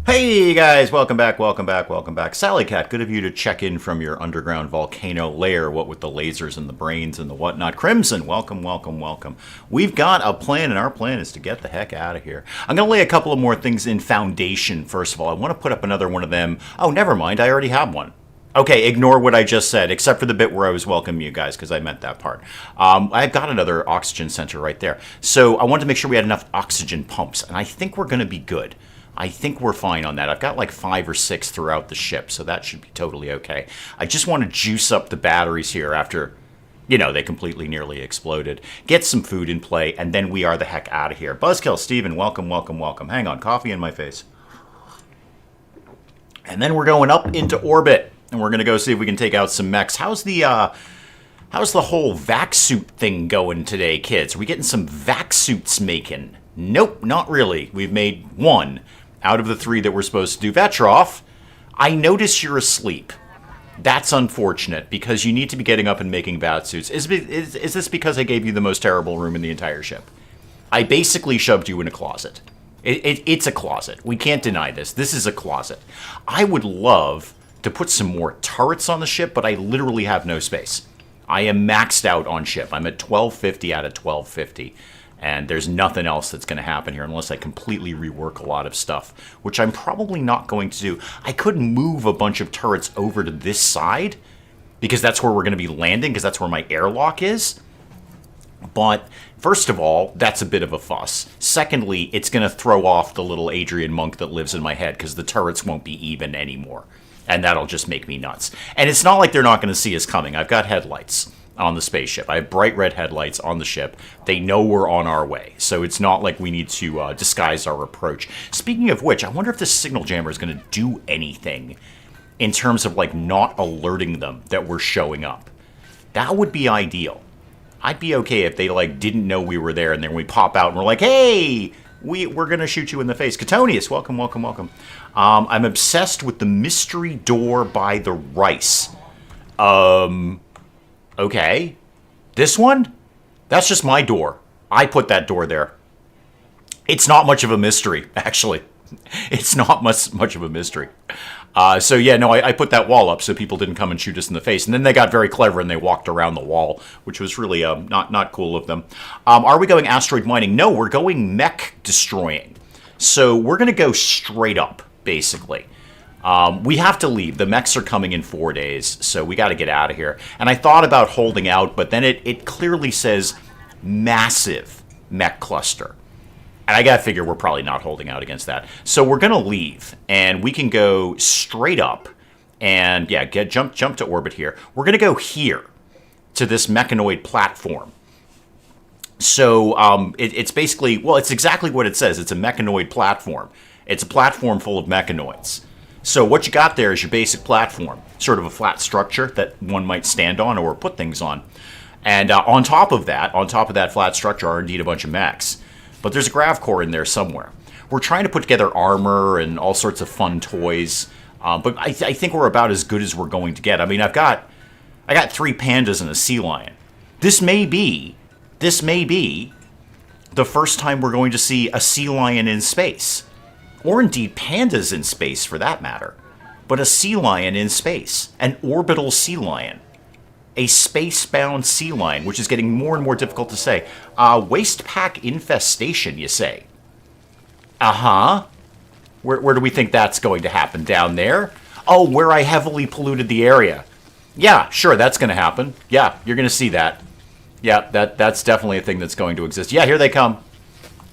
Hey guys, welcome back, welcome back, welcome back. Sally Cat, good of you to check in from your underground volcano lair, what with the lasers and the brains and the whatnot. Crimson, welcome, welcome, welcome. We've got a plan, and our plan is to get the heck out of here. I'm going to lay a couple of more things in foundation, first of all. I want to put up another one of them. Oh, never mind, I already have one. Okay, ignore what I just said, except for the bit where I was welcoming you guys, because I meant that part. I've got another oxygen center right there. So I wanted to make sure we had enough oxygen pumps, and I think we're going to be good. I think we're fine on that. I've got like 5 or 6 throughout the ship, so that should be totally okay. I just want to juice up the batteries here after, you know, they completely nearly exploded. Get some food in play, and then we are the heck out of here. Buzzkill, Steven, welcome, welcome, welcome. Hang on, coffee in my face. And then we're going up into orbit, and we're going to go see if we can take out some mechs. How's the whole vac suit thing going today, kids? Are we getting some vac suits making? Nope, not really. We've made 1 out of the 3 that we're supposed to do. Vetroff, I notice you're asleep. That's unfortunate, because you need to be getting up and making bat suits. Is this because I gave you the most terrible room in the entire ship? I basically shoved you in a closet. It's a closet. We can't deny this. This is a closet. I would love to put some more turrets on the ship, but I literally have no space. I am maxed out on ship. I'm at 1250 out of 1250. And there's nothing else that's going to happen here unless I completely rework a lot of stuff, which I'm probably not going to do. I could move a bunch of turrets over to this side, because that's where we're going to be landing, because that's where my airlock is. But first of all, that's a bit of a fuss. Secondly, it's going to throw off the little Adrian monk that lives in my head, because the turrets won't be even anymore. And that'll just make me nuts. And it's not like they're not going to see us coming. I've got headlights on the spaceship. I have bright red headlights on the ship. They know we're on our way, so it's not like we need to disguise our approach. Speaking of which, I wonder if this signal jammer is going to do anything in terms of like not alerting them that we're showing up. That would be ideal. I'd be okay if they like didn't know we were there, and then we pop out and we're like, hey, we're going to shoot you in the face. Catonius, welcome, welcome, welcome. I'm obsessed with the mystery door by the rice. Okay. This one? That's just my door. I put that door there. It's not much of a mystery, actually. It's not much of a mystery. So yeah, no, I put that wall up so people didn't come and shoot us in the face. And then they got very clever and they walked around the wall, which was really not cool of them. Are we going asteroid mining? No, we're going mech destroying. So we're going to go straight up, basically. We have to leave. The mechs are coming in 4 days, so we got to get out of here. And I thought about holding out, but then it clearly says massive mech cluster. And I got to figure we're probably not holding out against that. So we're going to leave, and we can go straight up and, yeah, jump to orbit here. We're going to go here to this mechanoid platform. So it's basically, well, it's exactly what it says. It's a mechanoid platform. It's a platform full of mechanoids. So what you got there is your basic platform, sort of a flat structure that one might stand on or put things on. And on top of that flat structure are indeed a bunch of mechs. But there's a grav core in there somewhere. We're trying to put together armor and all sorts of fun toys. But I think we're about as good as we're going to get. I mean, I got 3 pandas and a sea lion. This may be the first time we're going to see a sea lion in space. Or indeed pandas in space, for that matter. But a sea lion in space. An orbital sea lion. A space-bound sea lion, which is getting more and more difficult to say. Waste pack infestation, you say? Uh-huh. Where do we think that's going to happen? Down there? Oh, where I heavily polluted the area. Yeah, sure, that's going to happen. Yeah, you're going to see that. Yeah, that's definitely a thing that's going to exist. Yeah, here they come.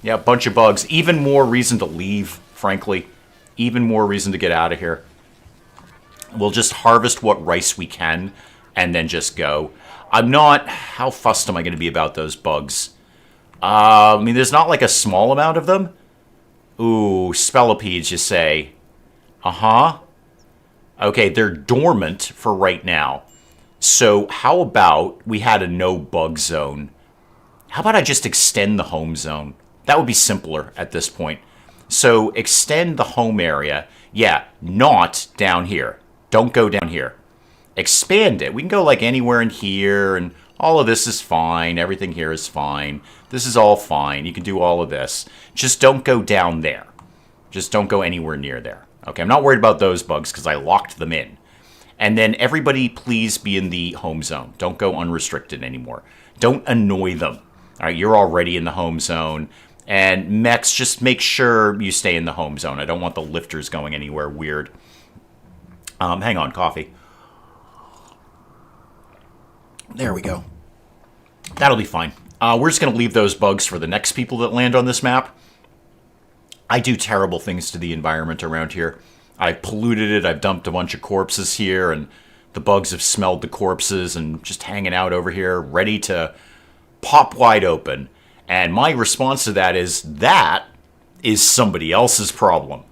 Yeah, bunch of bugs. Even more reason to leave. Frankly, even more reason to get out of here. We'll just harvest what rice we can and then just go. How fussed am I going to be about those bugs? I mean, there's not like a small amount of them. Ooh, spellipedes, you say. Uh-huh. Okay, they're dormant for right now. So how about we had a no bug zone? How about I just extend the home zone? That would be simpler at this point. So extend the home area. Yeah, not down here. Don't go down here. Expand it. We can go like anywhere in here, and all of this is fine. Everything here is fine. This is all fine. You can do all of this. Just don't go down there. Just don't go anywhere near there. Okay, I'm not worried about those bugs because I locked them in. And then everybody please be in the home zone. Don't go unrestricted anymore. Don't annoy them. All right, you're already in the home zone. And mechs, just make sure you stay in the home zone. I don't want the lifters going anywhere weird. Hang on, coffee. There we go. That'll be fine. We're just going to leave those bugs for the next people that land on this map. I do terrible things to the environment around here. I've polluted it. I've dumped a bunch of corpses here, and the bugs have smelled the corpses and just hanging out over here, ready to pop wide open. And my response to that is somebody else's problem.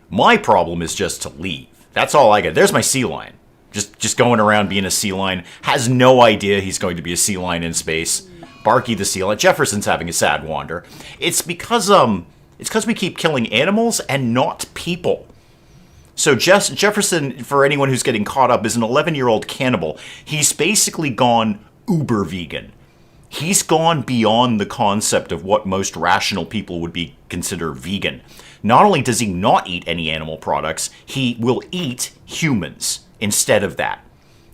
My problem is just to leave. That's all I get. There's my sea lion. Just going around being a sea lion. Has no idea he's going to be a sea lion in space. Barky the sea lion. Jefferson's having a sad wander. It's because we keep killing animals and not people. So Jefferson, for anyone who's getting caught up, is an 11-year-old cannibal. He's basically gone uber vegan. He's gone beyond the concept of what most rational people would be consider vegan. Not only does he not eat any animal products, he will eat humans instead of that.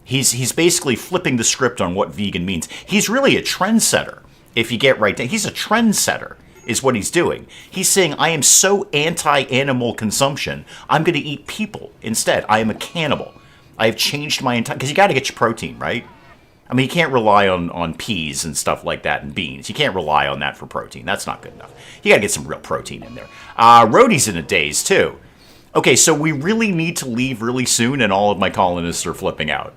He's basically flipping the script on what vegan means. He's really a trendsetter, if you get right down. He's a trendsetter, is what he's doing. He's saying, I am so anti-animal consumption, I'm going to eat people instead. I am a cannibal. I have changed my entire... Because you got to get your protein, right? I mean, you can't rely on peas and stuff like that and beans. You can't rely on that for protein. That's not good enough. You got to get some real protein in there. Rhodey's in a daze, too. Okay, so we really need to leave really soon, and all of my colonists are flipping out.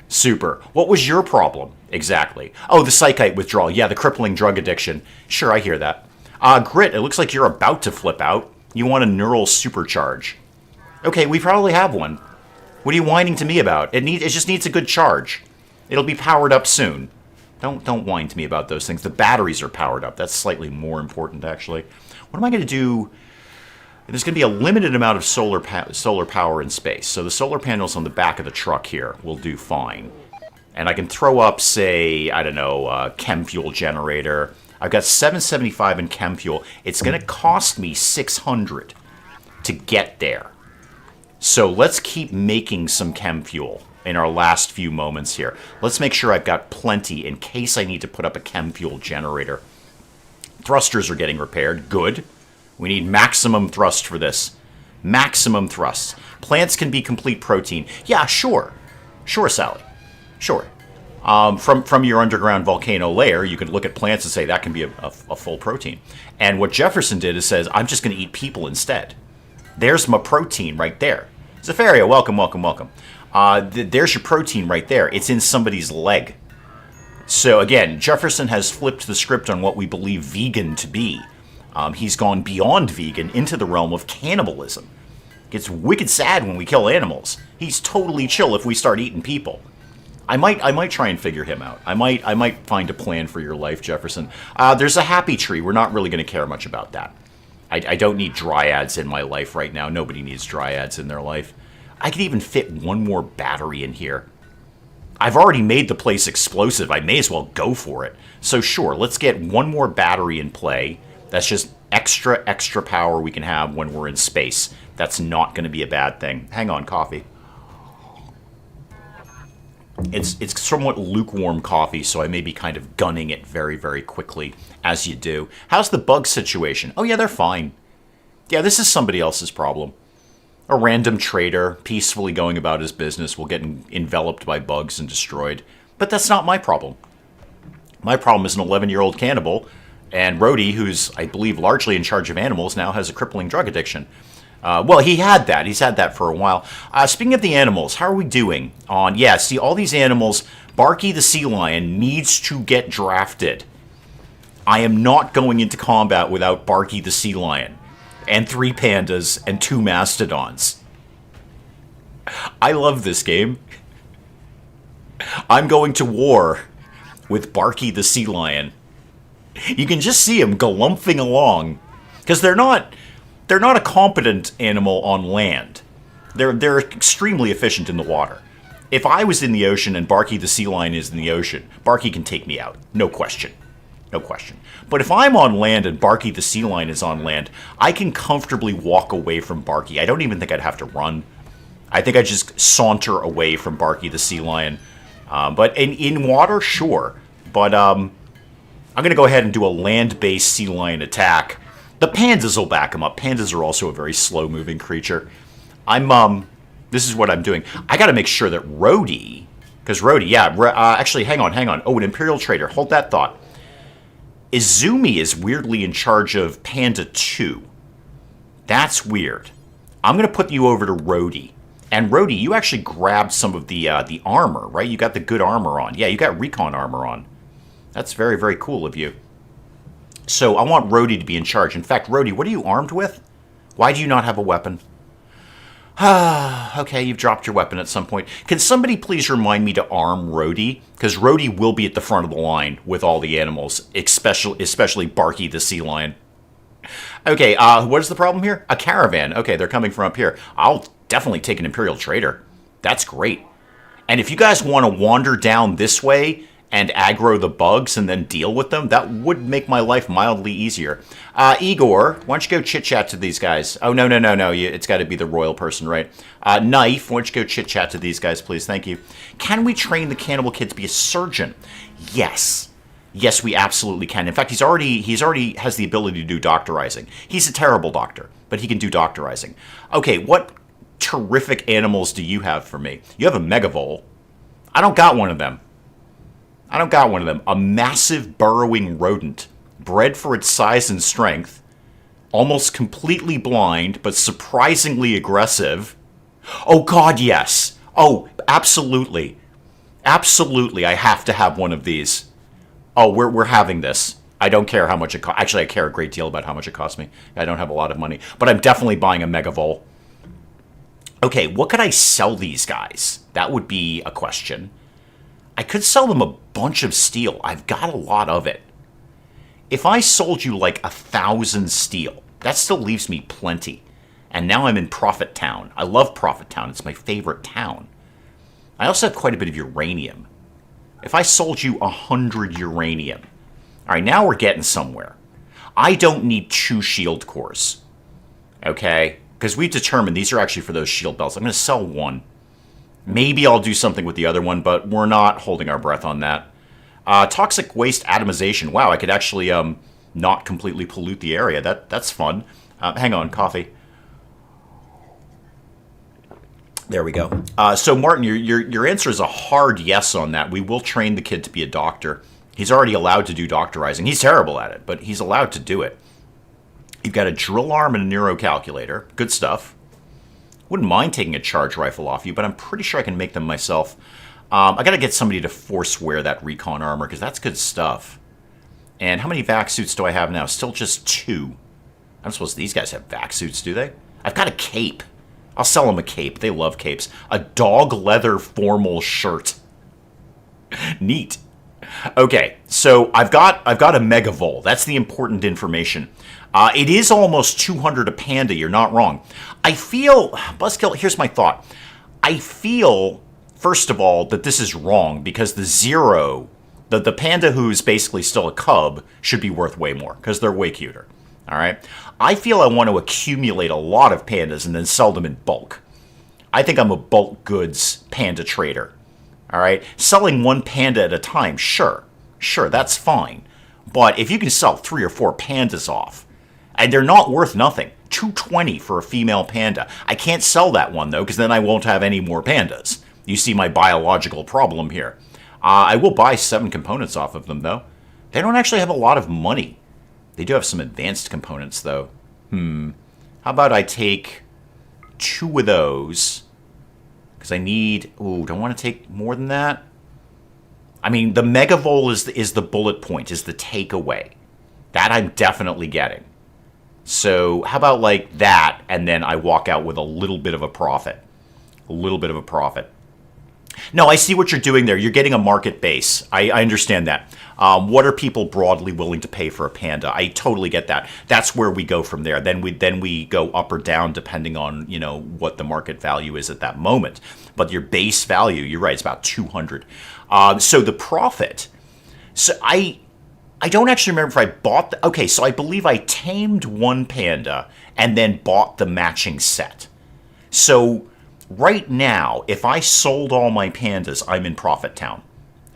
Super. What was your problem, exactly? Oh, the psychite withdrawal. Yeah, the crippling drug addiction. Sure, I hear that. Grit, it looks like you're about to flip out. You want a neural supercharge. Okay, we probably have one. What are you whining to me about? It just needs a good charge. It'll be powered up soon. Don't whine to me about those things. The batteries are powered up. That's slightly more important, actually. What am I going to do? There's going to be a limited amount of solar power in space. So the solar panels on the back of the truck here will do fine. And I can throw up, say, I don't know, a chem fuel generator. I've got $775 in chem fuel. It's going to cost me $600 to get there. So let's keep making some chem fuel in our last few moments here. Let's make sure I've got plenty in case I need to put up a chem fuel generator. Thrusters are getting repaired. Good. We need maximum thrust for this. Maximum thrust. Plants can be complete protein. Yeah, sure. Sure, Sally. Sure. From your underground volcano layer, you can look at plants and say that can be a full protein. And what Jefferson did is says, I'm just going to eat people instead. There's my protein right there. Zafaria, welcome, welcome, welcome. There's your protein right there. It's in somebody's leg. So again, Jefferson has flipped the script on what we believe vegan to be. He's gone beyond vegan into the realm of cannibalism. Gets wicked sad when we kill animals. He's totally chill if we start eating people. I might try and figure him out. I might find a plan for your life, Jefferson. There's a happy tree. We're not really going to care much about that. I don't need dryads in my life right now. Nobody needs dryads in their life. I could even fit one more battery in here. I've already made the place explosive. I may as well go for it. So sure, let's get one more battery in play. That's just extra power we can have when we're in space. That's not going to be a bad thing. Hang on, coffee. It's somewhat lukewarm coffee, so I may be kind of gunning it very, very quickly, as you do. How's the bug situation? Oh, yeah, they're fine. Yeah, this is somebody else's problem. A random trader peacefully going about his business will get enveloped by bugs and destroyed. But that's not my problem. My problem is an 11-year-old cannibal, and Rhodey, who's, I believe, largely in charge of animals, now has a crippling drug addiction. Well, he had that. He's had that for a while. Speaking of the animals, how are we doing on... Yeah, see, all these animals, Barky the sea lion needs to get drafted. I am not going into combat without Barky the sea lion, and 3 pandas, and 2 mastodons. I love this game. I'm going to war with Barky the sea lion. You can just see him galumphing along, because they're not a competent animal on land. They're extremely efficient in the water. If I was in the ocean and Barky the sea lion is in the ocean, Barky can take me out, no question. No question. But if I'm on land and Barky the sea lion is on land, I can comfortably walk away from Barky. I don't even think I'd have to run. I think I'd just saunter away from Barky the sea lion. But in water, sure. But I'm going to go ahead and do a land-based sea lion attack. The pandas will back him up. Pandas are also a very slow-moving creature. This is what I'm doing. I got to make sure that Rhodey, because Rhodey, yeah, actually, hang on. Oh, an Imperial Trader. Hold that thought. Izumi is weirdly in charge of Panda 2. That's weird. I'm going to put you over to Rhodey. And Rhodey, you actually grabbed some of the armor, right? You got the good armor on. Yeah, you got recon armor on. That's very, very cool of you. So I want Rhodey to be in charge. In fact, Rhodey, what are you armed with? Why do you not have a weapon? Okay, you've dropped your weapon at some point. Can somebody please remind me to arm Rhodey? Because Rhodey will be at the front of the line with all the animals, especially Barky the sea lion. Okay, what is the problem here? A caravan. Okay, they're coming from up here. I'll definitely take an Imperial Trader. That's great. And if you guys want to wander down this way and aggro the bugs and then deal with them, that would make my life mildly easier. Igor, why don't you go chit-chat to these guys? Oh, no. It's got to be the royal person, right? Knife, why don't you go chit-chat to these guys, please? Thank you. Can we train the cannibal kid to be a surgeon? Yes. Yes, we absolutely can. In fact, he's already has the ability to do doctorizing. He's a terrible doctor, but he can do doctorizing. Okay, what terrific animals do you have for me? You have a megavole. I don't got one of them. A massive burrowing rodent, bred for its size and strength, almost completely blind, but surprisingly aggressive. Oh, God, yes. Oh, absolutely. Absolutely, I have to have one of these. Oh, we're having this. I don't care how much it costs. Actually, I care a great deal about how much it costs me. I don't have a lot of money. But I'm definitely buying a megavole. Okay, what could I sell these guys? That would be a question. I could sell them a bunch of steel. I've got a lot of it. If I sold you like 1,000 steel, that still leaves me plenty. And now I'm in Prophet Town. I love Prophet Town. It's my favorite town. I also have quite a bit of uranium. If I sold you 100 uranium, all right, now we're getting somewhere. I don't need 2 shield cores, okay? Because we've determined these are actually for those shield belts. I'm going to sell 1. Maybe I'll do something with the other one, but we're not holding our breath on that. Toxic waste atomization. Wow, I could actually not completely pollute the area. That's fun. Hang on, coffee. There we go. So, Martin, your answer is a hard yes on that. We will train the kid to be a doctor. He's already allowed to do doctorizing. He's terrible at it, but he's allowed to do it. You've got a drill arm and a neurocalculator. Good stuff. Wouldn't mind taking a charge rifle off you, but I'm pretty sure I can make them myself. I got to get somebody to force wear that recon armor, because that's good stuff. And how many vac suits do I have now? Still just 2. I don't suppose these guys have vac suits, do they? I've got a cape. I'll sell them a cape. They love capes. A dog leather formal shirt. Neat. Okay, so I've got a megavole. That's the important information. It is almost 200 a panda. You're not wrong. I feel, Buzzkill, here's my thought. I feel, first of all, that this is wrong because the panda who's basically still a cub should be worth way more because they're way cuter. All right. I feel I want to accumulate a lot of pandas and then sell them in bulk. I think I'm a bulk goods panda trader. All right. Selling 1 panda at a time, sure, that's fine. But if you can sell 3 or 4 pandas off, and they're not worth nothing, $220 for a female panda. I can't sell that one though, because then I won't have any more pandas. You see my biological problem here. I will buy 7 components off of them though. They don't actually have a lot of money. They do have some advanced components, though. How about I take 2 of those? Because I need... Ooh, don't want to take more than that? I mean, the megavole is the bullet point, is the takeaway. That I'm definitely getting. So, how about like that, and then I walk out with a little bit of a profit. A little bit of a profit. No, I see what you're doing there. You're getting a market base. I understand that. What are people broadly willing to pay for a panda? I totally get that. That's where we go from there. Then we go up or down depending on, what the market value is at that moment. But your base value, you're right, it's about 200. So the profit. So I I don't actually remember if I bought the... Okay, so I believe I tamed one panda and then bought the matching set. So right now, if I sold all my pandas, I'm in Profit Town.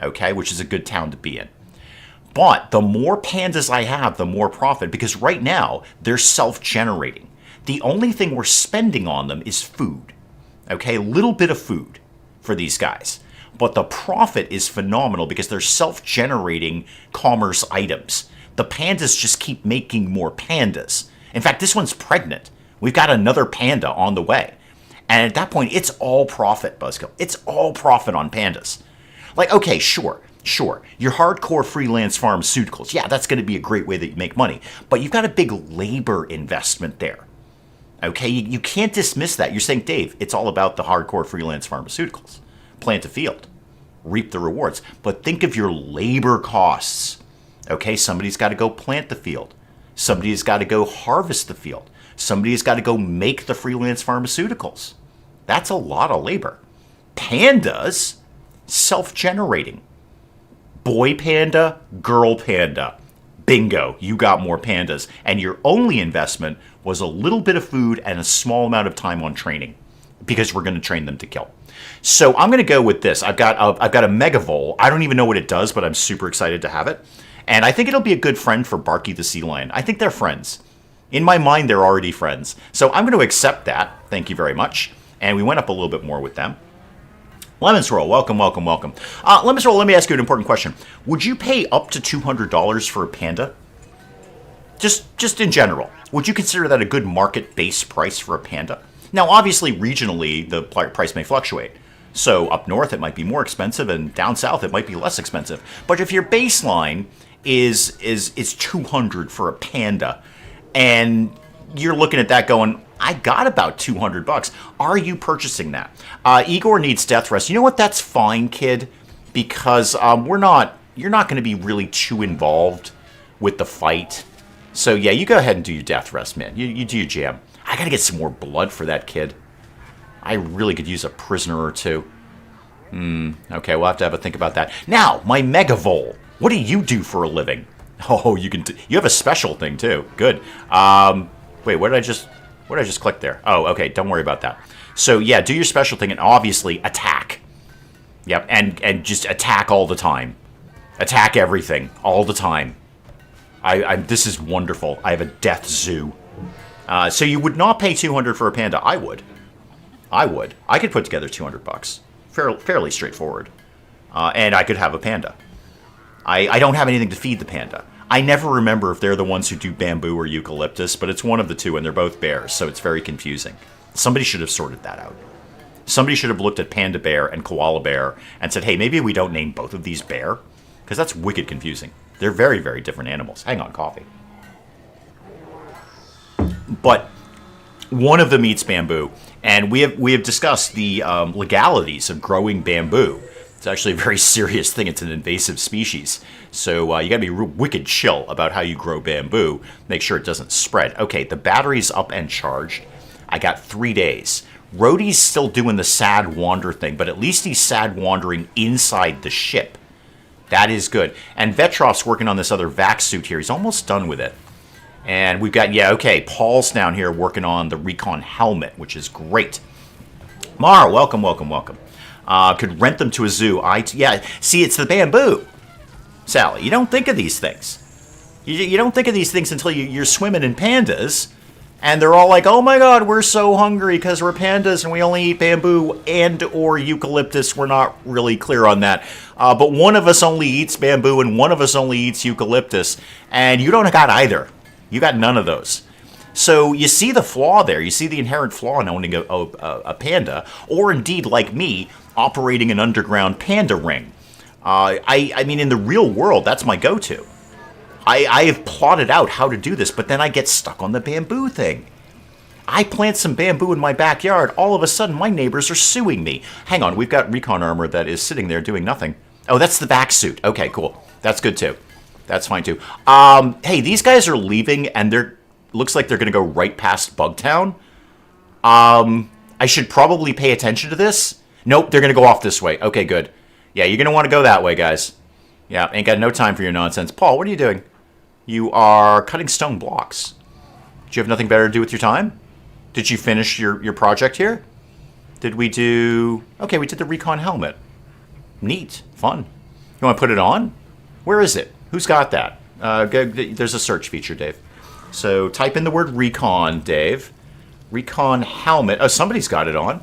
Okay, which is a good town to be in. But the more pandas I have, the more profit, because right now, they're self-generating. The only thing we're spending on them is food. Okay, a little bit of food for these guys. But the profit is phenomenal because they're self-generating commerce items. The pandas just keep making more pandas. In fact, this one's pregnant. We've got another panda on the way. And at that point, it's all profit, Buzzkill. It's all profit on pandas. Like, okay, sure. Your hardcore freelance pharmaceuticals, yeah, that's going to be a great way that you make money. But you've got a big labor investment there. Okay, you can't dismiss that. You're saying, Dave, it's all about the hardcore freelance pharmaceuticals. Plant a field, reap the rewards. But think of your labor costs. Okay, somebody's got to go plant the field. Somebody's got to go harvest the field. Somebody's got to go make the freelance pharmaceuticals. That's a lot of labor. Pandas, self-generating. Boy panda, girl panda. Bingo, you got more pandas. And your only investment was a little bit of food and a small amount of time on training, because we're going to train them to kill. So I'm going to go with this. I've got a Megavole. I don't even know what it does, but I'm super excited to have it. And I think it'll be a good friend for Barky the sea lion. I think they're friends. In my mind, they're already friends. So I'm going to accept that. Thank you very much. And we went up a little bit more with them. Lemons Roll, welcome. Lemons Roll, let me ask you an important question. Would you pay up to $200 for a panda? Just in general. Would you consider that a good market-based price for a panda? Now, obviously, regionally, the price may fluctuate. So up north, it might be more expensive, and down south, it might be less expensive. But if your baseline is $200 for a panda, and you're looking at that going, I got about $200. Are you purchasing that? Igor needs death rest. You know what? That's fine, kid, because you're not going to be really too involved with the fight. So yeah, you go ahead and do your death rest, man. You do your jam. I got to get some more blood for that kid. I really could use a prisoner or two. Okay, we'll have to have a think about that. Now, my Megavole. What do you do for a living? Oh, you have a special thing too. Good. Wait, what did I just click there? Oh, okay, don't worry about that. So yeah, do your special thing and obviously attack. Yep, and just attack all the time. Attack everything all the time. This is wonderful. I have a death zoo. So you would not pay $200 for a panda. I would. I could put together $200. Fairly straightforward. And I could have a panda. I don't have anything to feed the panda. I never remember if they're the ones who do bamboo or eucalyptus, but it's one of the two, and they're both bears, so it's very confusing. Somebody should have sorted that out. Somebody should have looked at panda bear and koala bear and said, hey, maybe we don't name both of these bear, because that's wicked confusing. They're very, very different animals. Hang on, coffee. But one of them eats bamboo, and we have discussed the legalities of growing bamboo. It's actually a very serious thing. It's an invasive species. So you got to be wicked chill about how you grow bamboo. Make sure it doesn't spread. Okay, the battery's up and charged. I got 3 days. Rhodey's still doing the sad wander thing, but at least he's sad wandering inside the ship. That is good. And Vetrov's working on this other vac suit here. He's almost done with it. And we've got, Paul's down here working on the recon helmet, which is great. Mara, welcome. Could rent them to a zoo. See, it's the bamboo. Sally, you don't think of these things. You don't think of these things until you're swimming in pandas, and they're all like, oh my god, we're so hungry because we're pandas and we only eat bamboo and or eucalyptus. We're not really clear on that. But one of us only eats bamboo and one of us only eats eucalyptus, and you don't got either. You got none of those. So you see the flaw there. You see the inherent flaw in owning a panda, or indeed, like me, operating an underground panda ring. I mean, in the real world, that's my go-to. I have plotted out how to do this, but then I get stuck on the bamboo thing. I plant some bamboo in my backyard. All of a sudden, my neighbors are suing me. Hang on, we've got recon armor that is sitting there doing nothing. Oh, that's the vac suit. Okay, cool. That's good, too. That's fine, too. Hey, these guys are leaving, and looks like they're going to go right past Bugtown. I should probably pay attention to this. Nope, they're going to go off this way. Okay, good. Yeah, you're going to want to go that way, guys. Yeah, ain't got no time for your nonsense. Paul, what are you doing? You are cutting stone blocks. Do you have nothing better to do with your time? Did you finish your project here? Did we do... Okay, we did the recon helmet. Neat. Fun. You want to put it on? Where is it? Who's got that? There's a search feature, Dave. So type in the word recon, Dave. Recon helmet. Oh, somebody's got it on.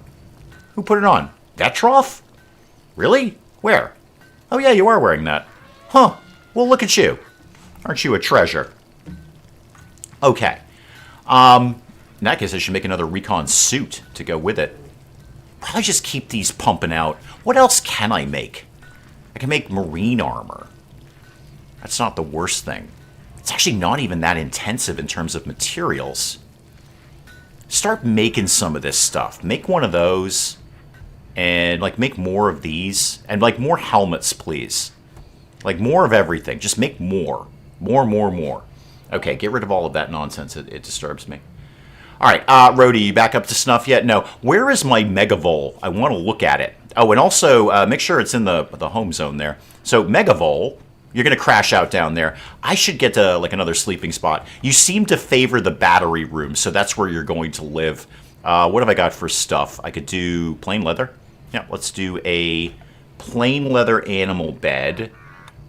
Who put it on? Vetroff? Really? Where? Oh, yeah, you are wearing that. Huh. Well, look at you. Aren't you a treasure? Okay. In that case, I should make another recon suit to go with it. Probably just keep these pumping out. What else can I make? I can make marine armor. That's not the worst thing. It's actually not even that intensive in terms of materials. Start making some of this stuff. Make one of those. And, like, make more of these. And, like, more helmets, please. Like, more of everything. Just make more. More. Okay, get rid of all of that nonsense. It disturbs me. All right, Rhodey, you back up to snuff yet? No. Where is my Megavol? I want to look at it. Oh, and also, make sure it's in the home zone there. So, Megavol, you're going to crash out down there. I should get to, like, another sleeping spot. You seem to favor the battery room, so that's where you're going to live. What have I got for stuff? I could do plain leather. Yeah, let's do a plain leather animal bed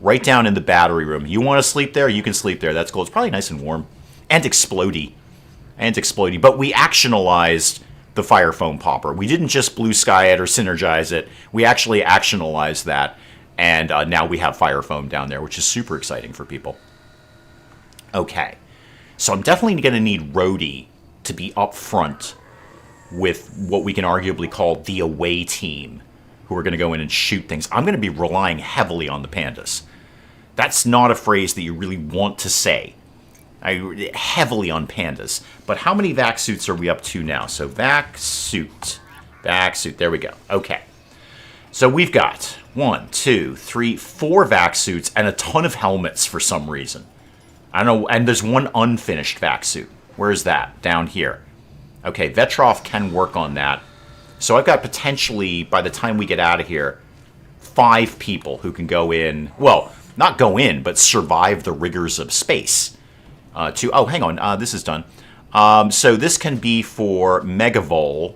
right down in the battery room. You want to sleep there? You can sleep there. That's cool. It's probably nice and warm. And explodey. But we actionalized the fire foam popper. We didn't just blue sky it or synergize it. We actually actionalized that. And now we have fire foam down there, which is super exciting for people. Okay. So I'm definitely going to need Rhodey to be up front with what we can arguably call the away team, who are going to go in and shoot things. I'm going to be relying heavily on the pandas. That's not a phrase that you really want to say. Heavily on pandas. But how many vac suits are we up to now? So vac suit. There we go. Okay. So we've got 1, 2, 3, 4 vac suits and a ton of helmets for some reason. I don't know. And there's one unfinished vac suit. Where is that? Down here. Okay, Vetroff can work on that. So I've got potentially, by the time we get out of here, 5 people who can go in. Well, not go in, but survive the rigors of space. Oh, hang on. This is done. So this can be for Megavol.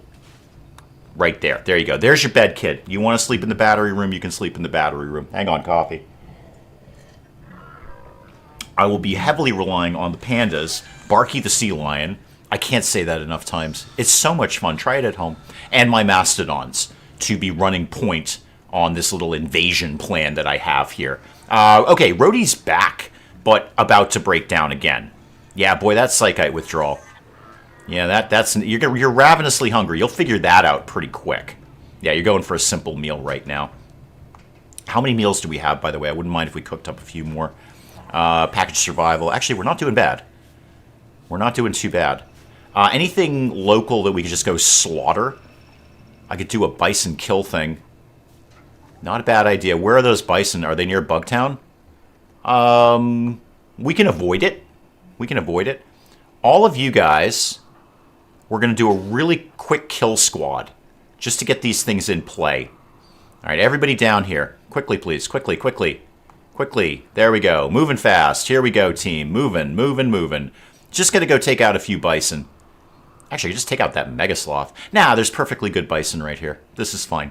Right there. There you go. There's your bed, kid. You want to sleep in the battery room, you can sleep in the battery room. Hang on, coffee. I will be heavily relying on the pandas. Barky the sea lion. I can't say that enough times. It's so much fun. Try it at home. And my mastodons to be running point on this little invasion plan that I have here. Okay, Rhodey's back, but about to break down again. Yeah, boy, that's psychite withdrawal. Yeah, that's you're ravenously hungry. You'll figure that out pretty quick. Yeah, you're going for a simple meal right now. How many meals do we have, by the way? I wouldn't mind if we cooked up a few more. Package survival. Actually, we're not doing bad. We're not doing too bad. Anything local that we could just go slaughter? I could do a bison kill thing. Not a bad idea. Where are those bison? Are they near Bugtown? We can avoid it. All of you guys, we're going to do a really quick kill squad just to get these things in play. All right, everybody down here. Quickly, please. Quickly. There we go. Moving fast. Here we go, team. Moving. Just going to go take out a few bison. Actually, just take out that mega sloth. Nah, there's perfectly good bison right here. This is fine.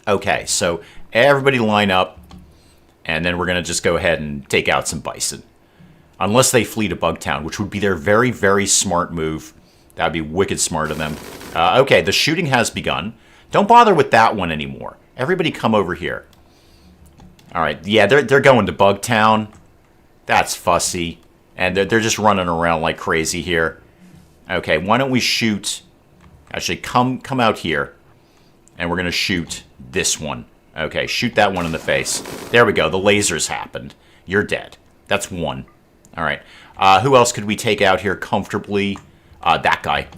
Okay, so everybody line up, and then we're going to just go ahead and take out some bison. Unless they flee to Bugtown, which would be their very, very smart move. That would be wicked smart of them. Okay, the shooting has begun. Don't bother with that one anymore. Everybody come over here. All right, yeah, they're going to Bugtown. That's fussy. And they're just running around like crazy here. Okay, why don't we shoot... Actually, come out here. And we're going to shoot this one. Okay, shoot that one in the face. There we go. The lasers happened. You're dead. That's one. All right. Who else could we take out here comfortably? That guy.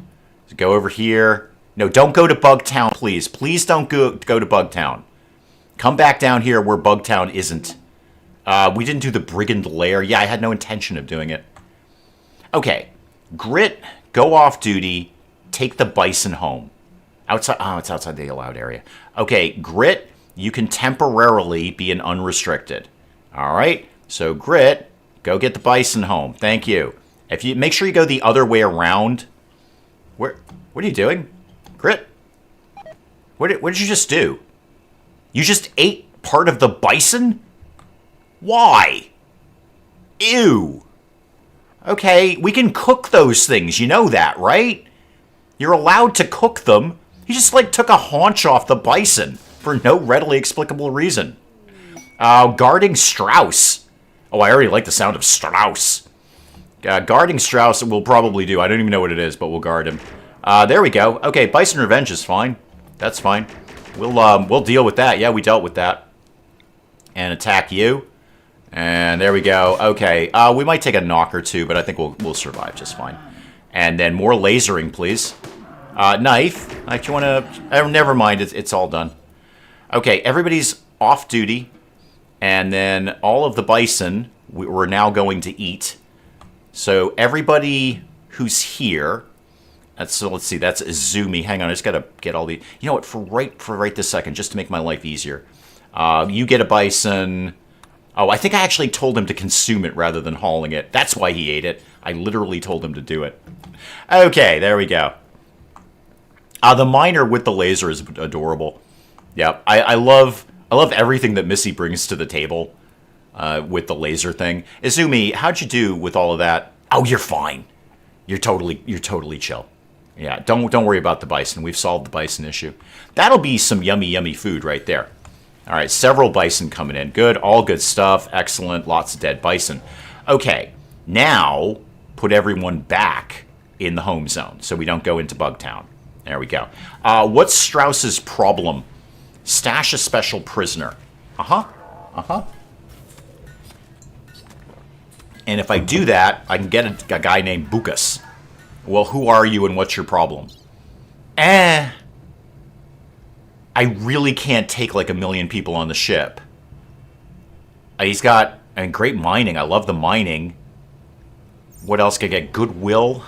So go over here. No, don't go to Bugtown, please. Please don't go to Bugtown. Come back down here where Bugtown isn't. We didn't do the Brigand Lair. Yeah, I had no intention of doing it. Okay. Grit, go off duty. Take the bison home. Outside. Oh, it's outside the allowed area. Okay, Grit, you can temporarily be an unrestricted. All right? So, Grit, go get the bison home. Thank you. If you make sure you go the other way around. What are you doing? Grit? What did you just do? You just ate part of the bison? Why? Ew. Okay, we can cook those things. You know that, right? You're allowed to cook them. You just, like, took a haunch off the bison for no readily explicable reason. Guarding Strauss. Oh, I already like the sound of Strauss. Guarding Strauss will probably do. I don't even know what it is, but we'll guard him. There we go. Okay, Bison Revenge is fine. That's fine. We'll deal with that. Yeah, we dealt with that. And attack you. And there we go. Okay, we might take a knock or two, but I think we'll survive just fine. And then more lasering, please. Knife. Knife, you want to... Oh, never mind. It's all done. Okay, everybody's off duty. And then all of the bison we're now going to eat. So everybody who's here... So let's see, that's Izumi. Hang on, I just got to get all the... You know what, for right this second, just to make my life easier. You get a bison... Oh, I think I actually told him to consume it rather than hauling it. That's why he ate it. I literally told him to do it. Okay, there we go. The miner with the laser is adorable. Yeah, I love everything that Missy brings to the table with the laser thing. Izumi, how'd you do with all of that? Oh, you're fine. You're totally chill. Yeah, don't worry about the bison. We've solved the bison issue. That'll be some yummy, yummy food right there. All right, several bison coming in. Good, all good stuff. Excellent, lots of dead bison. Okay, now put everyone back in the home zone so we don't go into Bugtown. There we go. What's Strauss's problem? Stash a special prisoner. Uh-huh. And if I do that, I can get a guy named Bukas. Well, who are you and what's your problem? I really can't take like 1 million people on the ship. He's got great mining. I love the mining. What else can I get? Goodwill.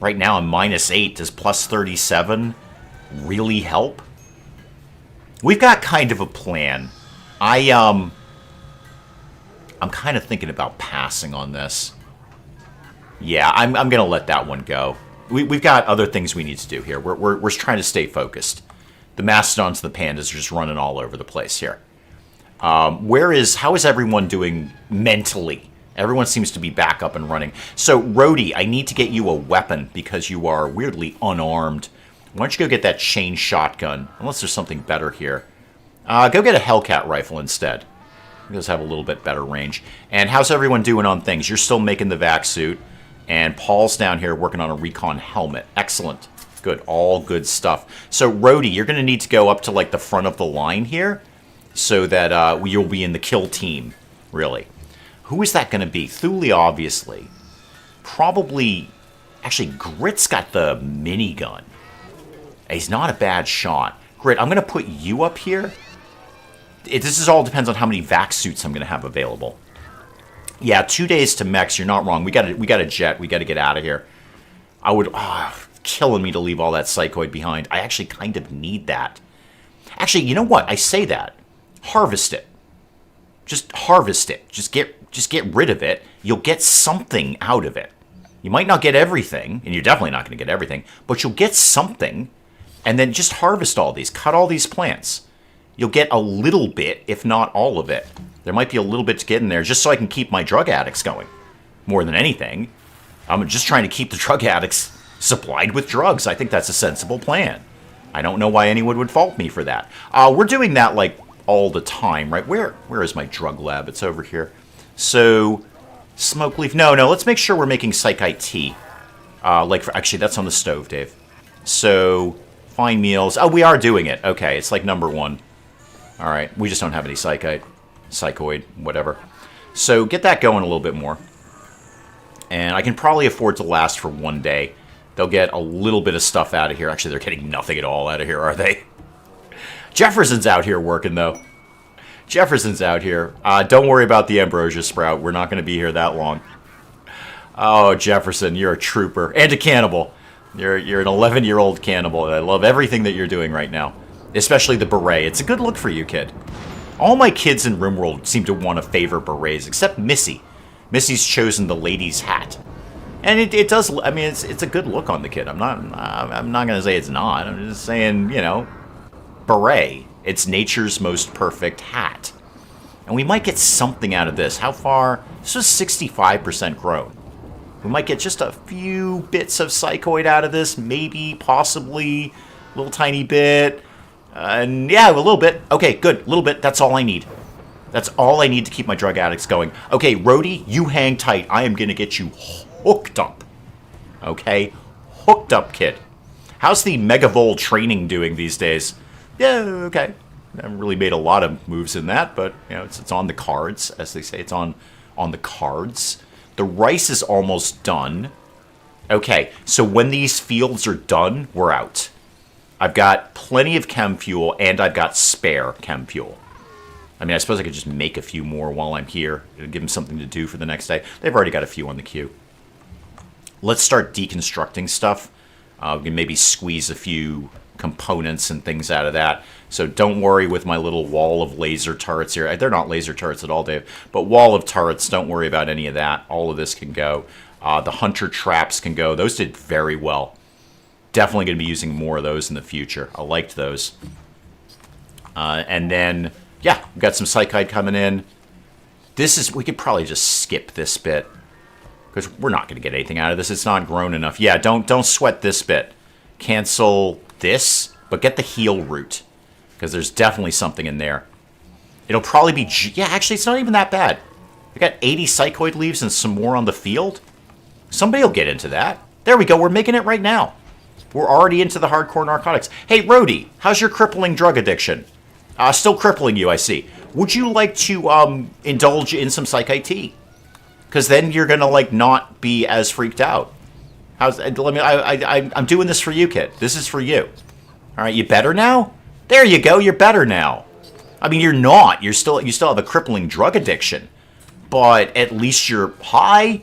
Right now I'm -8. Does +37 really help? We've got kind of a plan. I'm kind of thinking about passing on this. Yeah, I'm going to let that one go. We've got other things we need to do here. We're trying to stay focused. The mastodons and the pandas are just running all over the place here. How is everyone doing mentally? Everyone seems to be back up and running. So, Rhodey, I need to get you a weapon because you are weirdly unarmed. Why don't you go get that chain shotgun? Unless there's something better here. Go get a Hellcat rifle instead. It does have a little bit better range. And how's everyone doing on things? You're still making the vac suit. And Paul's down here working on a recon helmet. Excellent. Good. All good stuff. So, Rhodey, you're going to need to go up to, like, the front of the line here so that you'll be in the kill team, really. Who is that going to be? Thule, obviously. Probably... Actually, Grit's got the minigun. He's not a bad shot. Grit, I'm going to put you up here. This all depends on how many vac suits I'm going to have available. Yeah, 2 days to Mex. You're not wrong. We got a jet. We got to get out of here. I would... killing me to leave all that psychoid behind. I actually kind of need that. Actually, you know what? I say that. Harvest it. Just harvest it. Just get rid of it. You'll get something out of it. You might not get everything, and you're definitely not going to get everything, but you'll get something, and then just harvest all these. Cut all these plants. You'll get a little bit, if not all of it. There might be a little bit to get in there, just so I can keep my drug addicts going. More than anything. I'm just trying to keep the drug addicts supplied with drugs. I think that's a sensible plan. I don't know why anyone would fault me for that. We're doing that, like, all the time, right? Where is my drug lab? It's over here. So, smoke leaf. No, let's make sure we're making psychite tea. Actually, that's on the stove, Dave. So, fine meals. Oh, we are doing it. Okay, it's like number 1. All right, we just don't have any psychoid, whatever. So, get that going a little bit more. And I can probably afford to last for 1 day. They'll get a little bit of stuff out of here. Actually, they're getting nothing at all out of here, are they? Jefferson's out here working, though. Jefferson's out here. Don't worry about the ambrosia sprout. We're not going to be here that long. Oh, Jefferson, you're a trooper. And a cannibal. You're an 11-year-old cannibal. I love everything that you're doing right now. Especially the beret. It's a good look for you, kid. All my kids in RimWorld seem to want to favor berets, except Missy. Missy's chosen the lady's hat. And it does, I mean, it's a good look on the kid. I'm not going to say it's not. I'm just saying, you know, beret. It's nature's most perfect hat. And we might get something out of this. How far? This was 65% grown. We might get just a few bits of psychoid out of this. Maybe, possibly, a little tiny bit. And yeah, a little bit. Okay, good. A little bit. That's all I need. That's all I need to keep my drug addicts going. Okay, Rhodey, you hang tight. I am going to get you hooked up. Okay? Hooked up, kid. How's the Megavol training doing these days? Yeah, okay. I haven't really made a lot of moves in that, but you know, it's on the cards, as they say. It's on the cards. The rice is almost done. Okay, so when these fields are done, we're out. I've got plenty of chem fuel, and I've got spare chem fuel. I mean, I suppose I could just make a few more while I'm here. It'll give them something to do for the next day. They've already got a few on the queue. Let's start deconstructing stuff. We can maybe squeeze a few components and things out of that. So don't worry with my little wall of laser turrets here. They're not laser turrets at all, Dave. But wall of turrets, don't worry about any of that. All of this can go. The hunter traps can go. Those did very well. Definitely going to be using more of those in the future. I liked those. And then, yeah, we've got some psychite coming in. We could probably just skip this bit, because we're not going to get anything out of this. It's not grown enough. Yeah, don't sweat this bit. Cancel this, but get the heal route, because there's definitely something in there. It'll probably be... Yeah, actually, it's not even that bad. We got 80 psychoid leaves and some more on the field. Somebody will get into that. There we go. We're making it right now. We're already into the hardcore narcotics. Hey, Rhodey, how's your crippling drug addiction? Still crippling you, I see. Would you like to indulge in some psychite tea? Because then you're gonna like not be as freaked out. I'm doing this for you, kid. This is for you. All right, you better now? There you go. You're better now. I mean, you're not. You still have a crippling drug addiction, but at least you're high.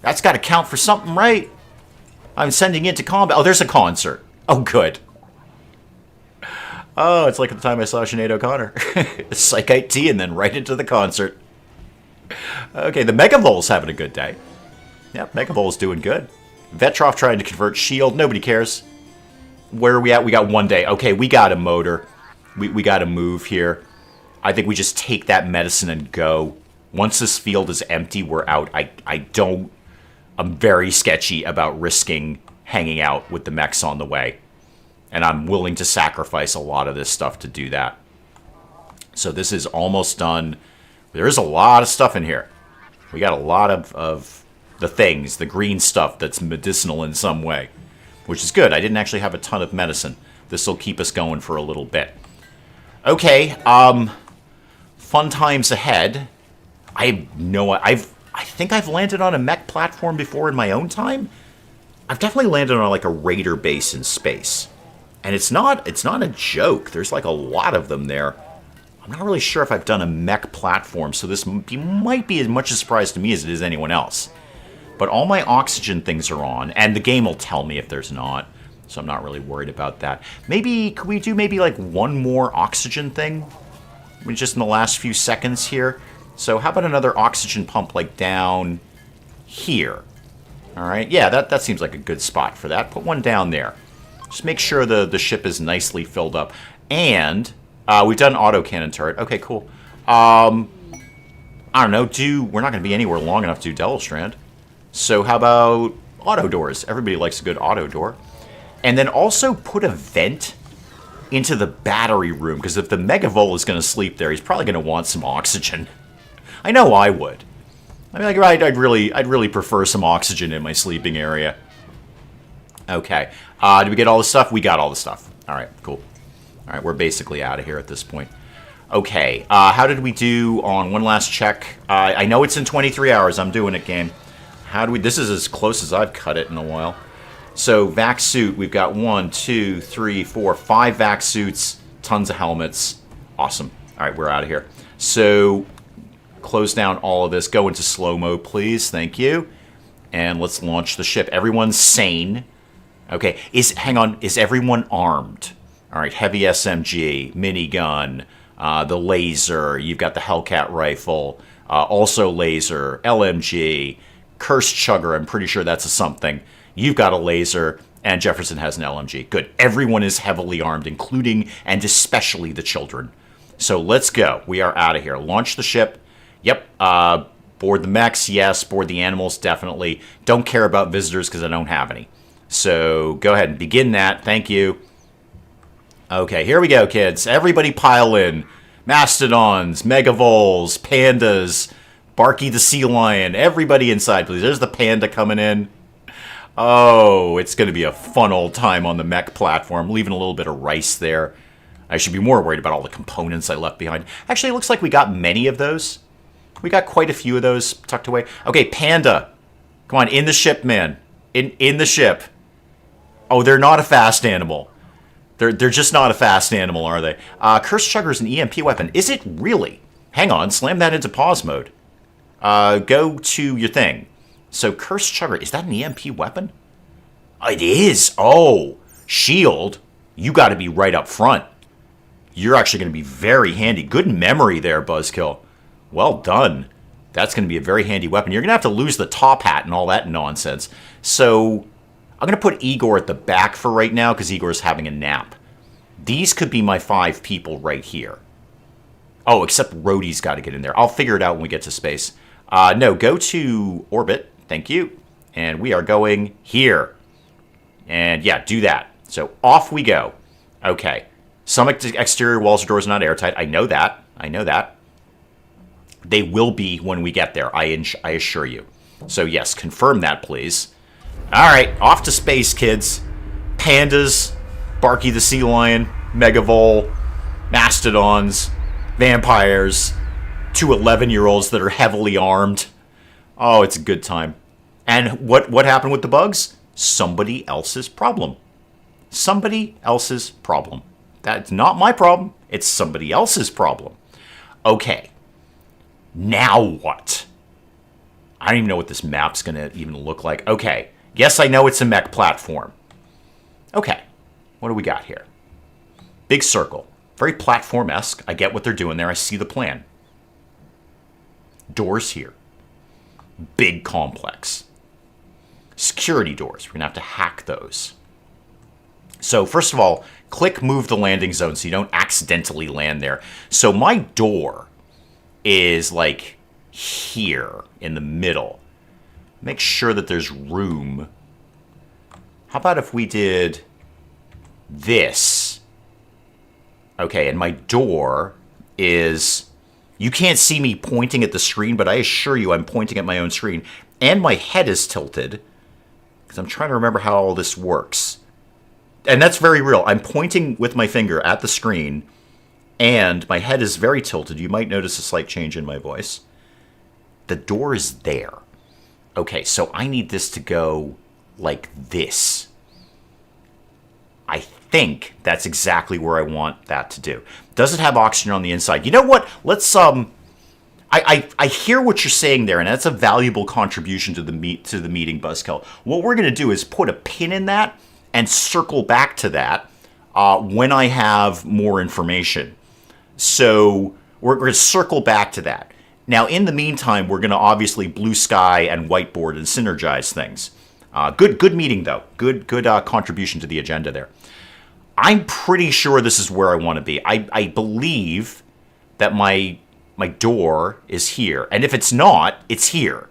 That's got to count for something, right? I'm sending into combat. Oh, there's a concert. Oh, good. Oh, it's like the time I saw Sinead O'Connor. Psychite tea and then right into the concert. Okay, the Megavol's having a good day. Yep, Megavol's doing good. Vetroff trying to convert shield. Nobody cares. Where are we at? We got 1 day. Okay, we got a motor. We got to move here. I think we just take that medicine and go. Once this field is empty, we're out. I'm very sketchy about risking hanging out with the mechs on the way. And I'm willing to sacrifice a lot of this stuff to do that. So this is almost done. There is a lot of stuff in here. We got a lot of the things, the green stuff that's medicinal in some way, which is good. I didn't actually have a ton of medicine. This will keep us going for a little bit. Okay, fun times ahead. I think I've landed on a mech platform before in my own time. I've definitely landed on like a raider base in space. And it's not a joke. There's like a lot of them there. I'm not really sure if I've done a mech platform, so this might be as much a surprise to me as it is anyone else. But all my oxygen things are on, and the game will tell me if there's not, so I'm not really worried about that. Maybe, could we do maybe like one more oxygen thing? Just in the last few seconds here. So how about another oxygen pump like down here? All right, yeah, that seems like a good spot for that. Put one down there. Just make sure the ship is nicely filled up. And we've done autocannon turret. Okay, cool. I don't know, we're not going to be anywhere long enough to do Devil Strand. So how about auto doors? Everybody likes a good auto door. And then also put a vent into the battery room, because if the Megavol is going to sleep there, he's probably going to want some oxygen. I know I would. I mean, like, I'd really prefer some oxygen in my sleeping area. Okay. Did we get all the stuff? We got all the stuff. All right, cool. All right, we're basically out of here at this point. Okay. How did we do on one last check? I know it's in 23 hours. I'm doing it, game. This is as close as I've cut it in a while. So, vac suit, we've got 1, 2, 3, 4, 5 vac suits, tons of helmets. Awesome. All right, we're out of here. So, close down all of this. Go into slow mode, please. Thank you. And let's launch the ship. Everyone's sane. Okay, hang on. Is everyone armed? All right, heavy SMG, minigun, the laser. You've got the Hellcat rifle, also laser, LMG, Cursed Chugger. I'm pretty sure that's a something. You've got a laser, and Jefferson has an LMG. Good. Everyone is heavily armed, including and especially the children. So let's go. We are out of here. Launch the ship. Yep. Board the mechs, yes. Board the animals, definitely. Don't care about visitors because I don't have any. So go ahead and begin that. Thank you. Okay, here we go, kids. Everybody pile in. Mastodons, megavoles, pandas, Barky the sea lion. Everybody inside, please. There's the panda coming in. Oh, it's going to be a fun old time on the mech platform. Leaving a little bit of rice there. I should be more worried about all the components I left behind. Actually, it looks like we got many of those. We got quite a few of those tucked away. Okay, panda. Come on, in the ship, man. In the ship. Oh, they're not a fast animal. They're just not a fast animal, are they? Cursed Chugger is an EMP weapon. Is it really? Hang on, slam that into pause mode. Go to your thing. So, Cursed Chugger, is that an EMP weapon? It is. Oh, shield. You got to be right up front. You're actually going to be very handy. Good memory there, Buzzkill. Well done. That's going to be a very handy weapon. You're going to have to lose the top hat and all that nonsense. So, I'm going to put Igor at the back for right now because Igor's having a nap. These could be my 5 people right here. Oh, except Rhodey's got to get in there. I'll figure it out when we get to space. No, go to orbit. Thank you. And we are going here. And yeah, do that. So off we go. Okay. Some exterior walls or doors are not airtight. I know that. I know that. They will be when we get there, I assure you. So yes, confirm that, please. All right, off to space, kids. Pandas, Barky the sea lion, megavole, mastodons, vampires, 2 11-year-olds that are heavily armed. Oh, it's a good time. And what happened with the bugs? Somebody else's problem. Somebody else's problem. That's not my problem. It's somebody else's problem. Okay. Now what? I don't even know what this map's going to even look like. Okay. Yes, I know it's a mech platform. Okay. What do we got here? Big circle. Very platform-esque. I get what they're doing there. I see the plan. Doors here. Big complex. Security doors. We're going to have to hack those. So, first of all, click move the landing zone so you don't accidentally land there. So, my door is like here in the middle. Make sure that there's room. How about if we did this? Okay, and my door is... You can't see me pointing at the screen, but I assure you I'm pointing at my own screen. And my head is tilted. Because I'm trying to remember how all this works. And that's very real. I'm pointing with my finger at the screen, and my head is very tilted. You might notice a slight change in my voice. The door is there. Okay, so I need this to go like this. I think that's exactly where I want that to do. Does it have oxygen on the inside? You know what? Let's I hear what you're saying there, and that's a valuable contribution to the meeting, Buzzkill. What we're going to do is put a pin in that and circle back to that when I have more information. So we're going to circle back to that. Now, in the meantime, we're going to obviously blue sky and whiteboard and synergize things. Good meeting, though. Good contribution to the agenda there. I'm pretty sure this is where I want to be. I believe that my door is here. And if it's not, it's here.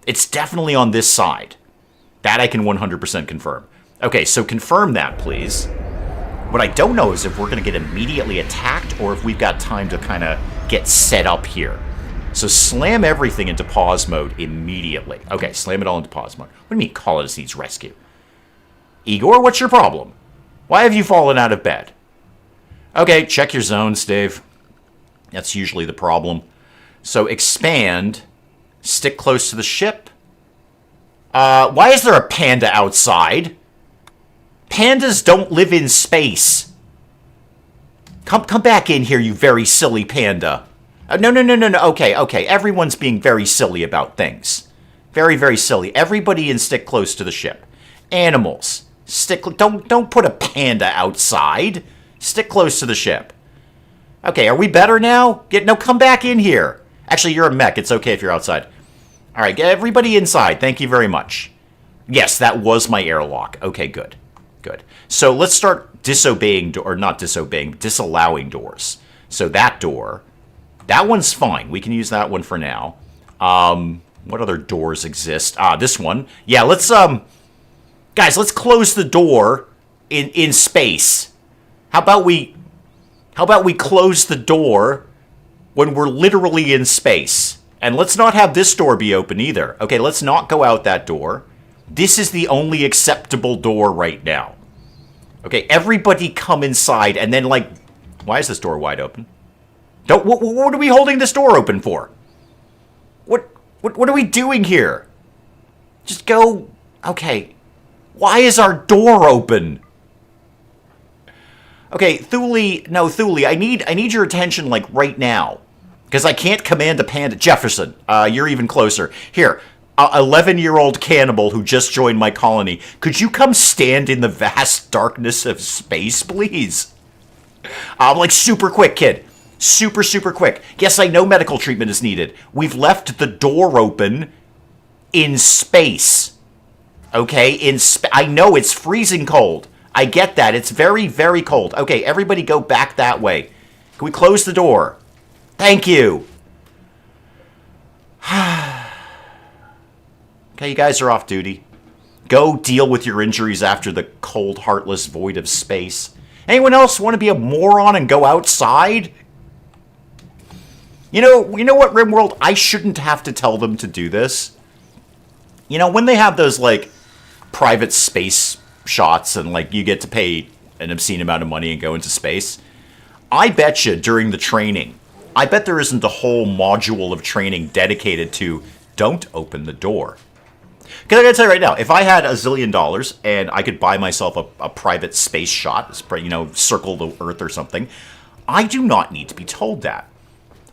It's definitely on this side. That I can 100% confirm. Okay, so confirm that, please. What I don't know is if we're going to get immediately attacked or if we've got time to kind of get set up here. So slam everything into pause mode immediately. Okay, slam it all into pause mode. What do you mean colonist needs rescue? Igor, what's your problem? Why have you fallen out of bed? Okay, check your zones, Dave. That's usually the problem. So expand, stick close to the ship. Why is there a panda outside? Pandas don't live in space. Come back in here, you very silly panda. No. Okay. Everyone's being very silly about things. Very, very silly. Everybody in stick close to the ship. Animals. Don't put a panda outside. Stick close to the ship. Okay, are we better now? No, come back in here. Actually, you're a mech. It's okay if you're outside. All right, get everybody inside. Thank you very much. Yes, that was my airlock. Okay, good. Good. So let's start disallowing doors. So that door, that one's fine. We can use that one for now. What other doors exist? This one. Yeah, let's, guys, let's close the door in space. How about we close the door when we're literally in space? And let's not have this door be open either. Okay, let's not go out that door. This is the only acceptable door right now. Okay, everybody come inside and then, like, why is this door wide open? What are we holding this door open for? What are we doing here? Just go. Okay. Why is our door open? Okay, Thule, I need your attention, like, right now. Because I can't command a panda. Jefferson, you're even closer. Here, 11-year-old cannibal who just joined my colony. Could you come stand in the vast darkness of space, please? Like, super quick, kid. Super, super quick. Yes, I know medical treatment is needed. We've left the door open in space. Okay, I know it's freezing cold. I get that. It's very, very cold. Okay, everybody go back that way. Can we close the door? Thank you. Okay, you guys are off duty. Go deal with your injuries after the cold, heartless void of space. Anyone else want to be a moron and go outside? You know what, RimWorld? I shouldn't have to tell them to do this. You know, when they have those, like, private space shots and, like, you get to pay an obscene amount of money and go into space, I bet you during the training, I bet there isn't a whole module of training dedicated to don't open the door. Because I gotta tell you right now, if I had $1 zillion and I could buy myself a private space shot, you know, circle the Earth or something, I do not need to be told that.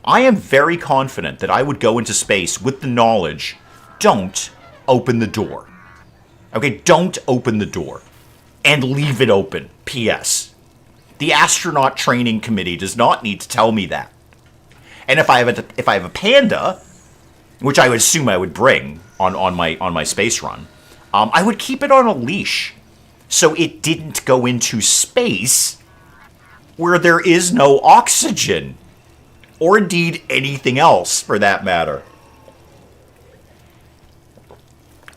I am very confident that I would go into space with the knowledge, don't open the door. Okay, don't open the door. And leave it open. P.S. The astronaut training committee does not need to tell me that. And if I have a panda, which I would assume I would bring on my space run, I would keep it on a leash so it didn't go into space where there is no oxygen. Or indeed anything else, for that matter.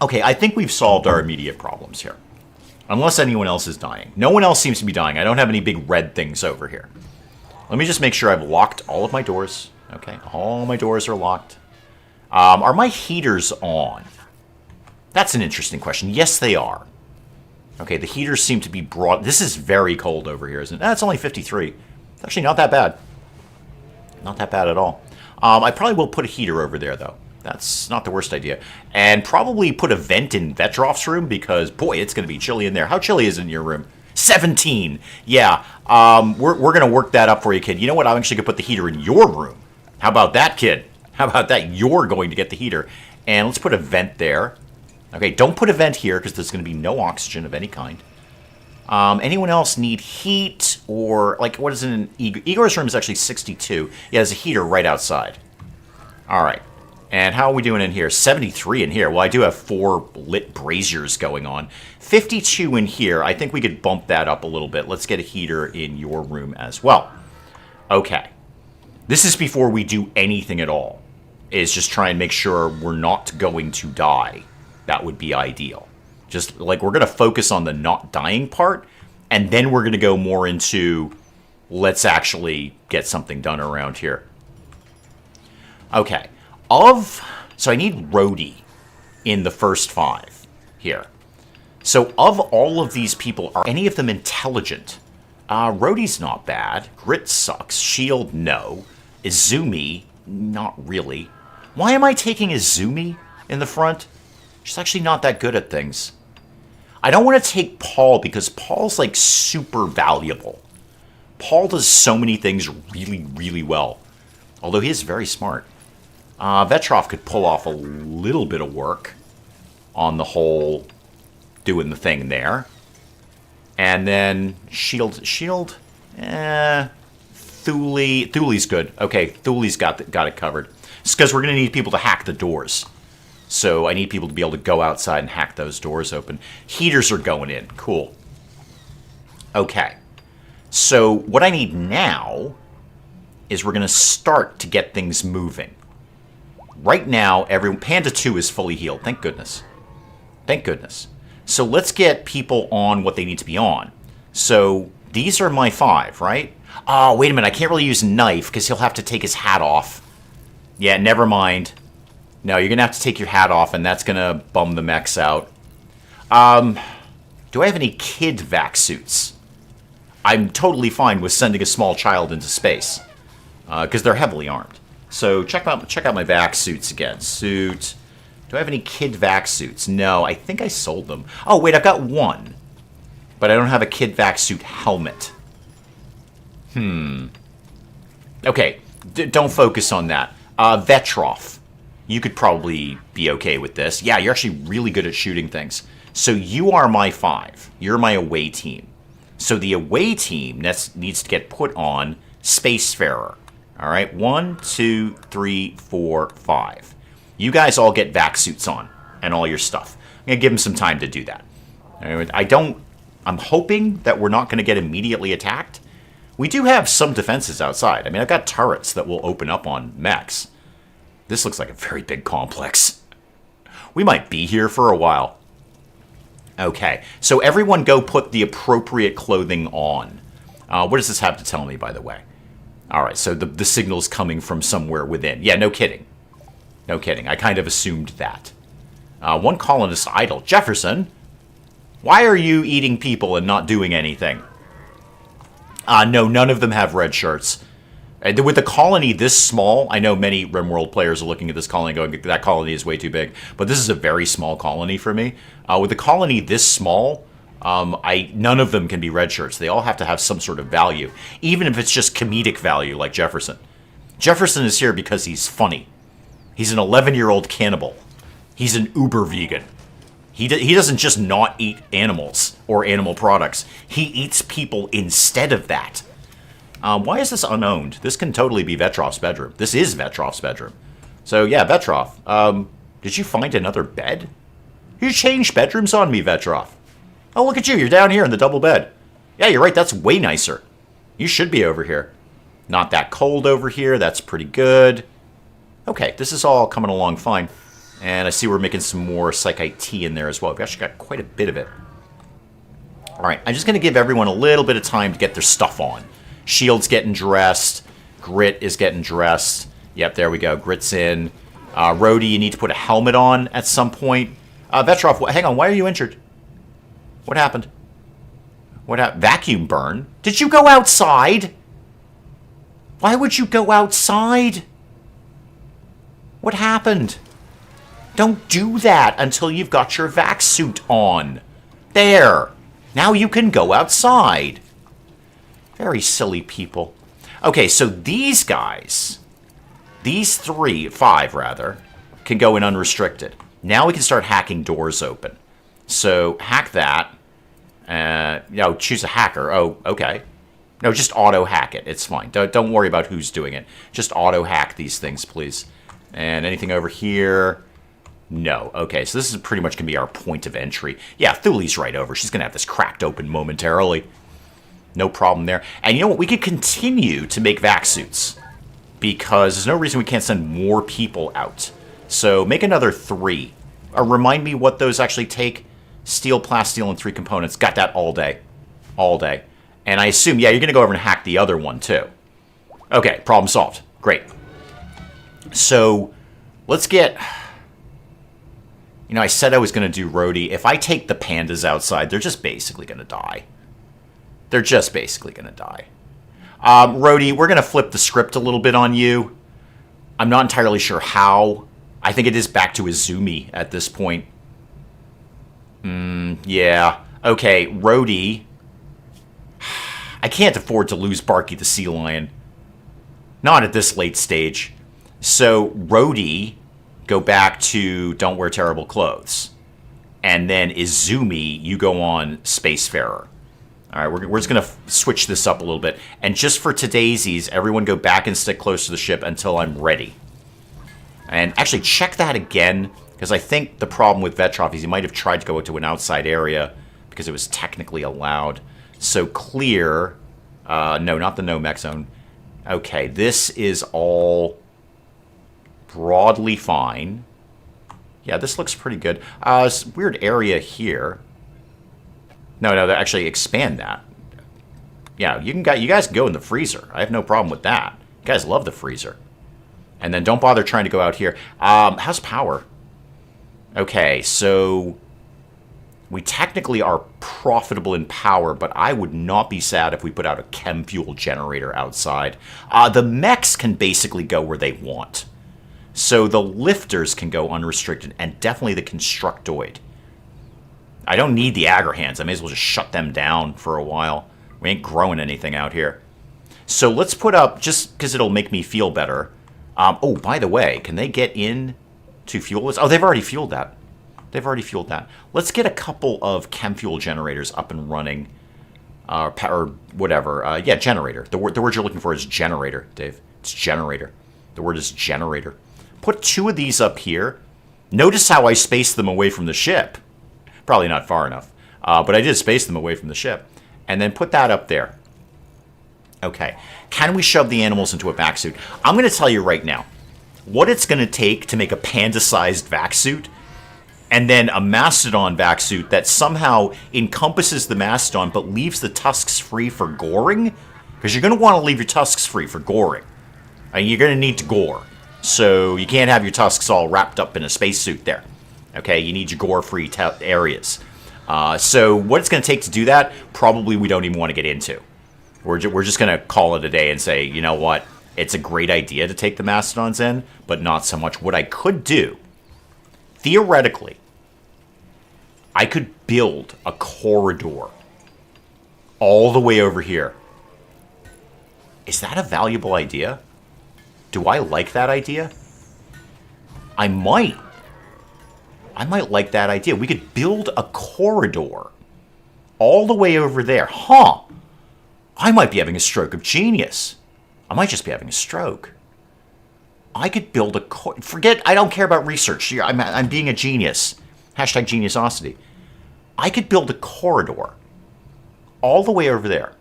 Okay, I think we've solved our immediate problems here. Unless anyone else is dying. No one else seems to be dying. I don't have any big red things over here. Let me just make sure I've locked all of my doors. Okay, all my doors are locked. Are my heaters on? That's an interesting question. Yes, they are. Okay, the heaters seem to be broad. This is very cold over here, isn't it? It's only 53. It's actually not that bad. Not that bad at all. I probably will put a heater over there, though. That's not the worst idea. And probably put a vent in Vetrof's room, because, boy, it's going to be chilly in there. How chilly is it in your room? 17! Yeah, we're going to work that up for you, kid. You know what? I'm actually going to put the heater in your room. How about that, kid? How about that? You're going to get the heater. And let's put a vent there. Okay, don't put a vent here, because there's going to be no oxygen of any kind. Anyone else need heat or, like, what is it in Igor? Igor's room is actually 62. Yeah, there's a heater right outside. All right. And how are we doing in here? 73 in here. Well, I do have 4 lit braziers going on. 52 in here. I think we could bump that up a little bit. Let's get a heater in your room as well. Okay. This is before we do anything at all. Is just try and make sure we're not going to die. That would be ideal. Just, like, we're going to focus on the not dying part, and then we're going to go more into, let's actually get something done around here. Okay. So I need Rhodey in the first 5 here. So of all of these people, are any of them intelligent? Rhodey's not bad. Grit sucks. Shield, no. Izumi, not really. Why am I taking Izumi in the front? She's actually not that good at things. I don't want to take Paul because Paul's, like, super valuable. Paul does so many things really, really well. Although he is very smart. Vetrof could pull off a little bit of work on the whole doing the thing there. And then Shield, Thule's good. Okay, Thule's got it covered. It's because we're going to need people to hack the doors. So I need people to be able to go outside and hack those doors open. Heaters are going in. Cool. Okay. So what I need now is we're going to start to get things moving. Right now, Panda 2 is fully healed. Thank goodness. Thank goodness. So let's get people on what they need to be on. So these are my 5, right? Oh, wait a minute. I can't really use a knife because he'll have to take his hat off. Yeah, never mind. No, you're going to have to take your hat off, and that's going to bum the mechs out. Do I have any kid vac suits? I'm totally fine with sending a small child into space because they're heavily armed. So check out my vac suits again. Suit. Do I have any kid vac suits? No, I think I sold them. Oh, wait, I've got one. But I don't have a kid vac suit helmet. Okay, don't focus on that. Vetroff. You could probably be okay with this. Yeah, you're actually really good at shooting things. So you are my 5. You're my away team. So the away team needs to get put on Spacefarer. All right, 1, 2, 3, 4, 5. You guys all get vac suits on and all your stuff. I'm going to give them some time to do that. I'm hoping that we're not going to get immediately attacked. We do have some defenses outside. I mean, I've got turrets that will open up on mechs. This looks like a very big complex. We might be here for a while. Okay, so everyone go put the appropriate clothing on. What does this have to tell me, by the way? All right, so the signal's coming from somewhere within. Yeah, no kidding. No kidding. I kind of assumed that. One colonist idle. Jefferson, why are you eating people and not doing anything? No, none of them have red shirts. With the colony this small, I know many RimWorld players are looking at this colony going, that colony is way too big. But this is a very small colony for me. With the colony this small, none of them can be red shirts. They all have to have some sort of value, even if it's just comedic value like Jefferson. Jefferson is here because he's funny. He's an 11-year-old cannibal. He's an uber vegan. He doesn't just not eat animals or animal products. He eats people instead of that. Why is this unowned? This can totally be Vetroff's bedroom. This is Vetroff's bedroom. So yeah, Vetroff. Did you find another bed? You changed bedrooms on me, Vetroff. Oh, look at you. You're down here in the double bed. Yeah, you're right. That's way nicer. You should be over here. Not that cold over here. That's pretty good. Okay, this is all coming along fine. And I see we're making some more psychite tea in there as well. We've actually got quite a bit of it. All right, I'm just going to give everyone a little bit of time to get their stuff on. Shield's getting dressed. Grit is getting dressed. Yep, there we go. Grit's in. Rhodey, you need to put a helmet on at some point. Vetroff, hang on. Why are you injured? What happened? What happened? Vacuum burn? Did you go outside? Why would you go outside? What happened? Don't do that until you've got your vac suit on. There. Now you can go outside. Very silly people. Okay, so these guys, these 5 rather, can go in unrestricted. Now we can start hacking doors open. So hack that. No, choose a hacker. Oh, okay. No, just auto hack it. It's fine. Don't worry about who's doing it. Just auto hack these things, please. And anything over here? No. Okay, so this is pretty much going to be our point of entry. Yeah, Thule's right over. She's going to have this cracked open momentarily. No problem there. And you know what? We could continue to make vac suits because there's no reason we can't send more people out. So make another 3. Remind me what those actually take. Steel, plasteel, and 3 components. Got that all day. All day. And I assume, yeah, you're going to go over and hack the other one too. Okay, problem solved. Great. So let's get... You know, I said I was going to do Rhodey. If I take the pandas outside, they're just basically going to die. They're just basically going to die. Rhodey, we're going to flip the script a little bit on you. I'm not entirely sure how. I think it is back to Izumi at this point. Yeah. Okay, Rhodey. I can't afford to lose Barky the Sea Lion. Not at this late stage. So, Rhodey, go back to Don't Wear Terrible Clothes. And then Izumi, you go on Spacefarer. All right, we're just going to switch this up a little bit. And just for todaysies, everyone go back and stick close to the ship until I'm ready. And actually, check that again, because I think the problem with Vetrov is he might have tried to go into an outside area because it was technically allowed. So clear. No, not the no-mech zone. Okay, this is all broadly fine. Yeah, this looks pretty good. This weird area here. No, actually expand that. Yeah, you guys can go in the freezer. I have no problem with that. You guys love the freezer. And then don't bother trying to go out here. How's power? Okay, so we technically are profitable in power, but I would not be sad if we put out a chem fuel generator outside. The mechs can basically go where they want. So the lifters can go unrestricted, and definitely the constructoid. I don't need the Agrahans. I may as well just shut them down for a while. We ain't growing anything out here. So let's put up, just because it'll make me feel better. Oh, by the way, can they get in to fuel this? Oh, they've already fueled that. They've already fueled that. Let's get a couple of chem fuel generators up and running. Or whatever. Yeah, generator. The word you're looking for is generator, Dave. It's generator. The word is generator. Put 2 of these up here. Notice how I spaced them away from the ship. Probably not far enough. But I did space them away from the ship. And then put that up there. Okay. Can we shove the animals into a vac suit? I'm going to tell you right now. What it's going to take to make a panda-sized vac suit, and then a mastodon vac suit that somehow encompasses the mastodon but leaves the tusks free for goring. Because you're going to want to leave your tusks free for goring. I mean, you're going to need to gore. So you can't have your tusks all wrapped up in a spacesuit there. Okay, you need your gore-free areas. So what it's going to take to do that, probably we don't even want to get into. We're just going to call it a day and say, you know what? It's a great idea to take the mastodons in, but not so much. What I could do, theoretically, I could build a corridor all the way over here. Is that a valuable idea? Do I like that idea? I might like that idea. We could build a corridor all the way over there. Huh. I might be having a stroke of genius. I might just be having a stroke. I could build a forget, I don't care about research. I'm being a genius. Hashtag geniusosity. I could build a corridor all the way over there.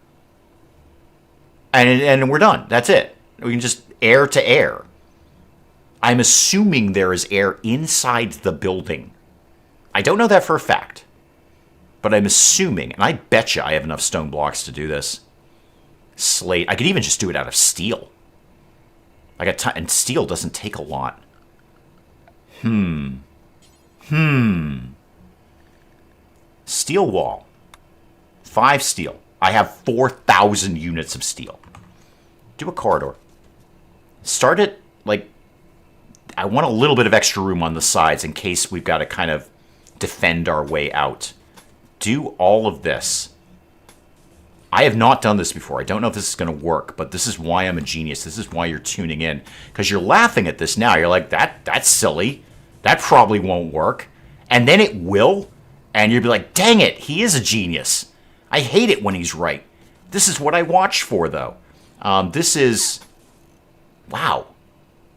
And we're done. That's it. We can just air to air. I'm assuming there is air inside the building. I don't know that for a fact. But I'm assuming, and I bet you I have enough stone blocks to do this. Slate. I could even just do it out of steel. And steel doesn't take a lot. Steel wall. 5 steel. I have 4,000 units of steel. Do a corridor. Start it, like, I want a little bit of extra room on the sides in case we've got to kind of defend our way out. Do all of this. I have not done this before. I don't know if this is going to work, but this is why I'm a genius. This is why you're tuning in. Because you're laughing at this now. You're like, that's silly. That probably won't work. And then it will. And you'll be like, dang it, he is a genius. I hate it when he's right. This is what I watch for, though. This is... Wow.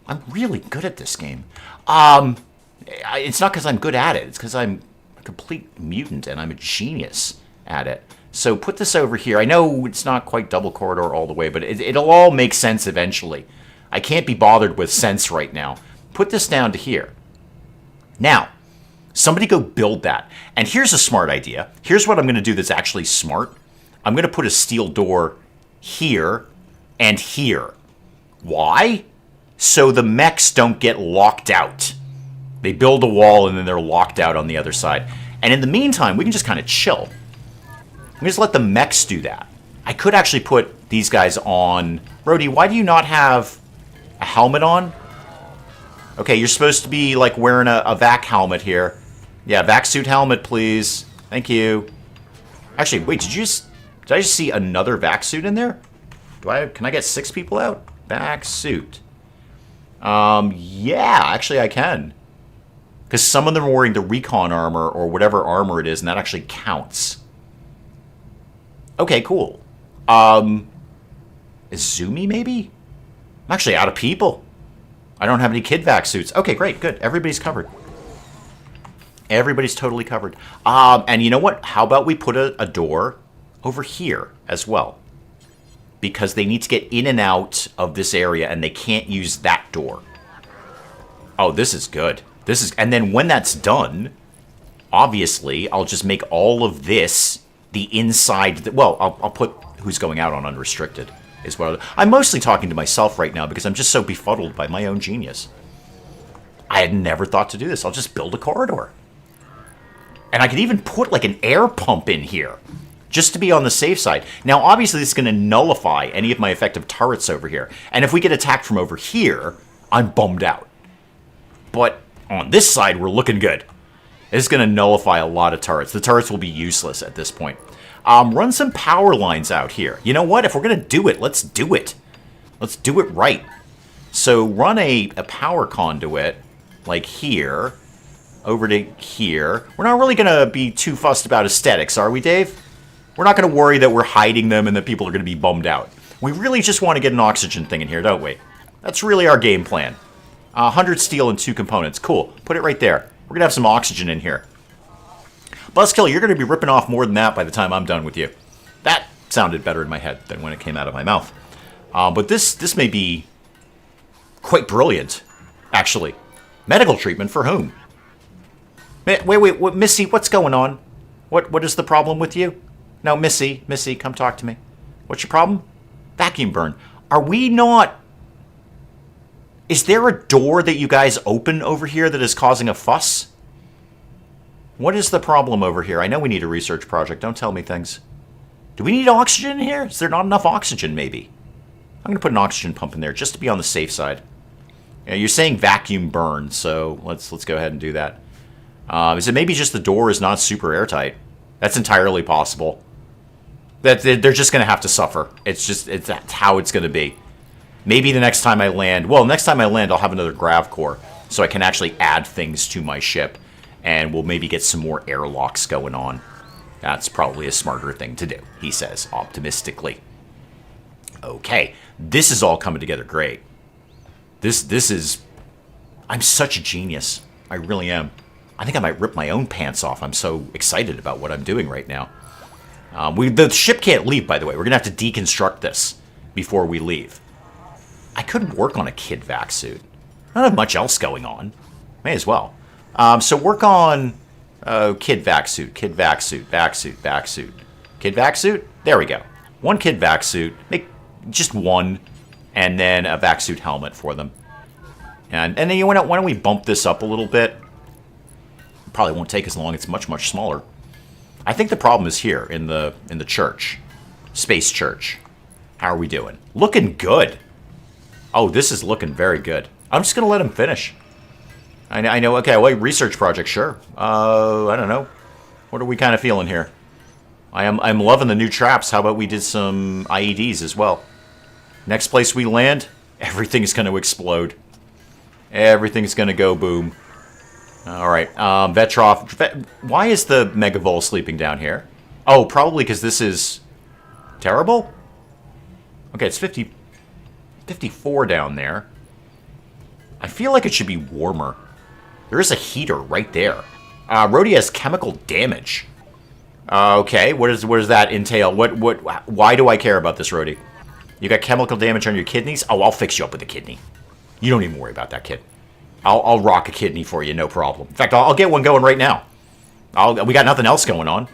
I'm really good at this game. It's not because I'm good at it. It's because I'm a complete mutant and I'm a genius at it. So put this over here. I know it's not quite double corridor all the way, but it'll all make sense eventually. I can't be bothered with sense right now. Put this down to here. Now, somebody go build that. And here's a smart idea. Here's what I'm going to do that's actually smart. I'm going to put a steel door here and here. Why? So the mechs don't get locked out. They build a wall and then they're locked out on the other side. And in the meantime, we can just kind of chill. We just let the mechs do that. I could actually put these guys on. Brody, why do you not have a helmet on? Okay, you're supposed to be like wearing a vac helmet here. Yeah, vac suit helmet, please. Thank you. Actually, wait, did I just see another vac suit in there? Can I get 6 people out? Vac suit. Yeah, actually I can. Because some of them are wearing the recon armor or whatever armor it is, and that actually counts. Okay, cool. Is Zumi maybe? I'm actually out of people. I don't have any kid vac suits. Okay, great, good. Everybody's covered. Everybody's totally covered. And you know what? How about we put a door over here as well? Because they need to get in and out of this area, and they can't use that door. Oh, this is good. And then when that's done, obviously, I'll just make all of this the inside. Well, I'll put who's going out on unrestricted. Is what I'm mostly talking to myself right now because I'm just so befuddled by my own genius. I had never thought to do this. I'll just build a corridor. And I could even put like an air pump in here just to be on the safe side. Now, obviously, this is going to nullify any of my effective turrets over here. And if we get attacked from over here, I'm bummed out. But on this side, we're looking good. It's going to nullify a lot of turrets. The turrets will be useless at this point. Run some power lines out here. You know what? If we're going to do it, let's do it. Let's do it right. So run a power conduit, like here, over to here. We're not really going to be too fussed about aesthetics, are we, Dave? We're not going to worry that we're hiding them and that people are going to be bummed out. We really just want to get an oxygen thing in here, don't we? That's really our game plan. 100 steel and 2 components. Cool. Put it right there. We're going to have some oxygen in here. Buzzkill, you're going to be ripping off more than that by the time I'm done with you. That sounded better in my head than when it came out of my mouth. But this may be quite brilliant, actually. Medical treatment for whom? Wait, Missy, what's going on? What is the problem with you? No, Missy, come talk to me. What's your problem? Vacuum burn. Are we not... Is there a door that you guys open over here that is causing a fuss? What is the problem over here? I know we need a research project. Don't tell me things. Do we need oxygen in here? Is there not enough oxygen, maybe? I'm going to put an oxygen pump in there just to be on the safe side. Yeah, you're saying vacuum burn, so let's go ahead and do that. Is it maybe just the door is not super airtight? That's entirely possible. That they're just going to have to suffer. It's how it's going to be. Maybe the next time I land... Well, next time I land, I'll have another grav core, so I can actually add things to my ship. And we'll maybe get some more airlocks going on. That's probably a smarter thing to do, he says, optimistically. Okay, this is all coming together great. This is... I'm such a genius. I really am. I think I might rip my own pants off. I'm so excited about what I'm doing right now. The ship can't leave, by the way. We're going to have to deconstruct this before we leave. I could work on a kid vac suit. I don't have much else going on. May as well. So work on kid vac suit, vac suit. Kid vac suit? There we go. One kid vac suit. Make just one. And then a vac suit helmet for them. And then why don't we bump this up a little bit? Probably won't take as long. It's much, much smaller. I think the problem is here in the church. Space church. How are we doing? Looking good. Oh, this is looking very good. I'm just going to let him finish. I know. Okay, well, research project, sure. I don't know. What are we kind of feeling here? I'm loving the new traps. How about we did some IEDs as well? Next place we land, everything's going to explode. Everything's going to go boom. All right. Vetroff. Why is the Megavol sleeping down here? Oh, probably because this is terrible? Okay, it's 54 down there. I feel like it should be warmer. There is a heater right there. Rhodey has chemical damage. Okay, what does that entail? Why do I care about this, Rhodey? You got chemical damage on your kidneys? Oh, I'll fix you up with a kidney. You don't even worry about that, kid. I'll rock a kidney for you, no problem. In fact, I'll get one going right now. We got nothing else going on.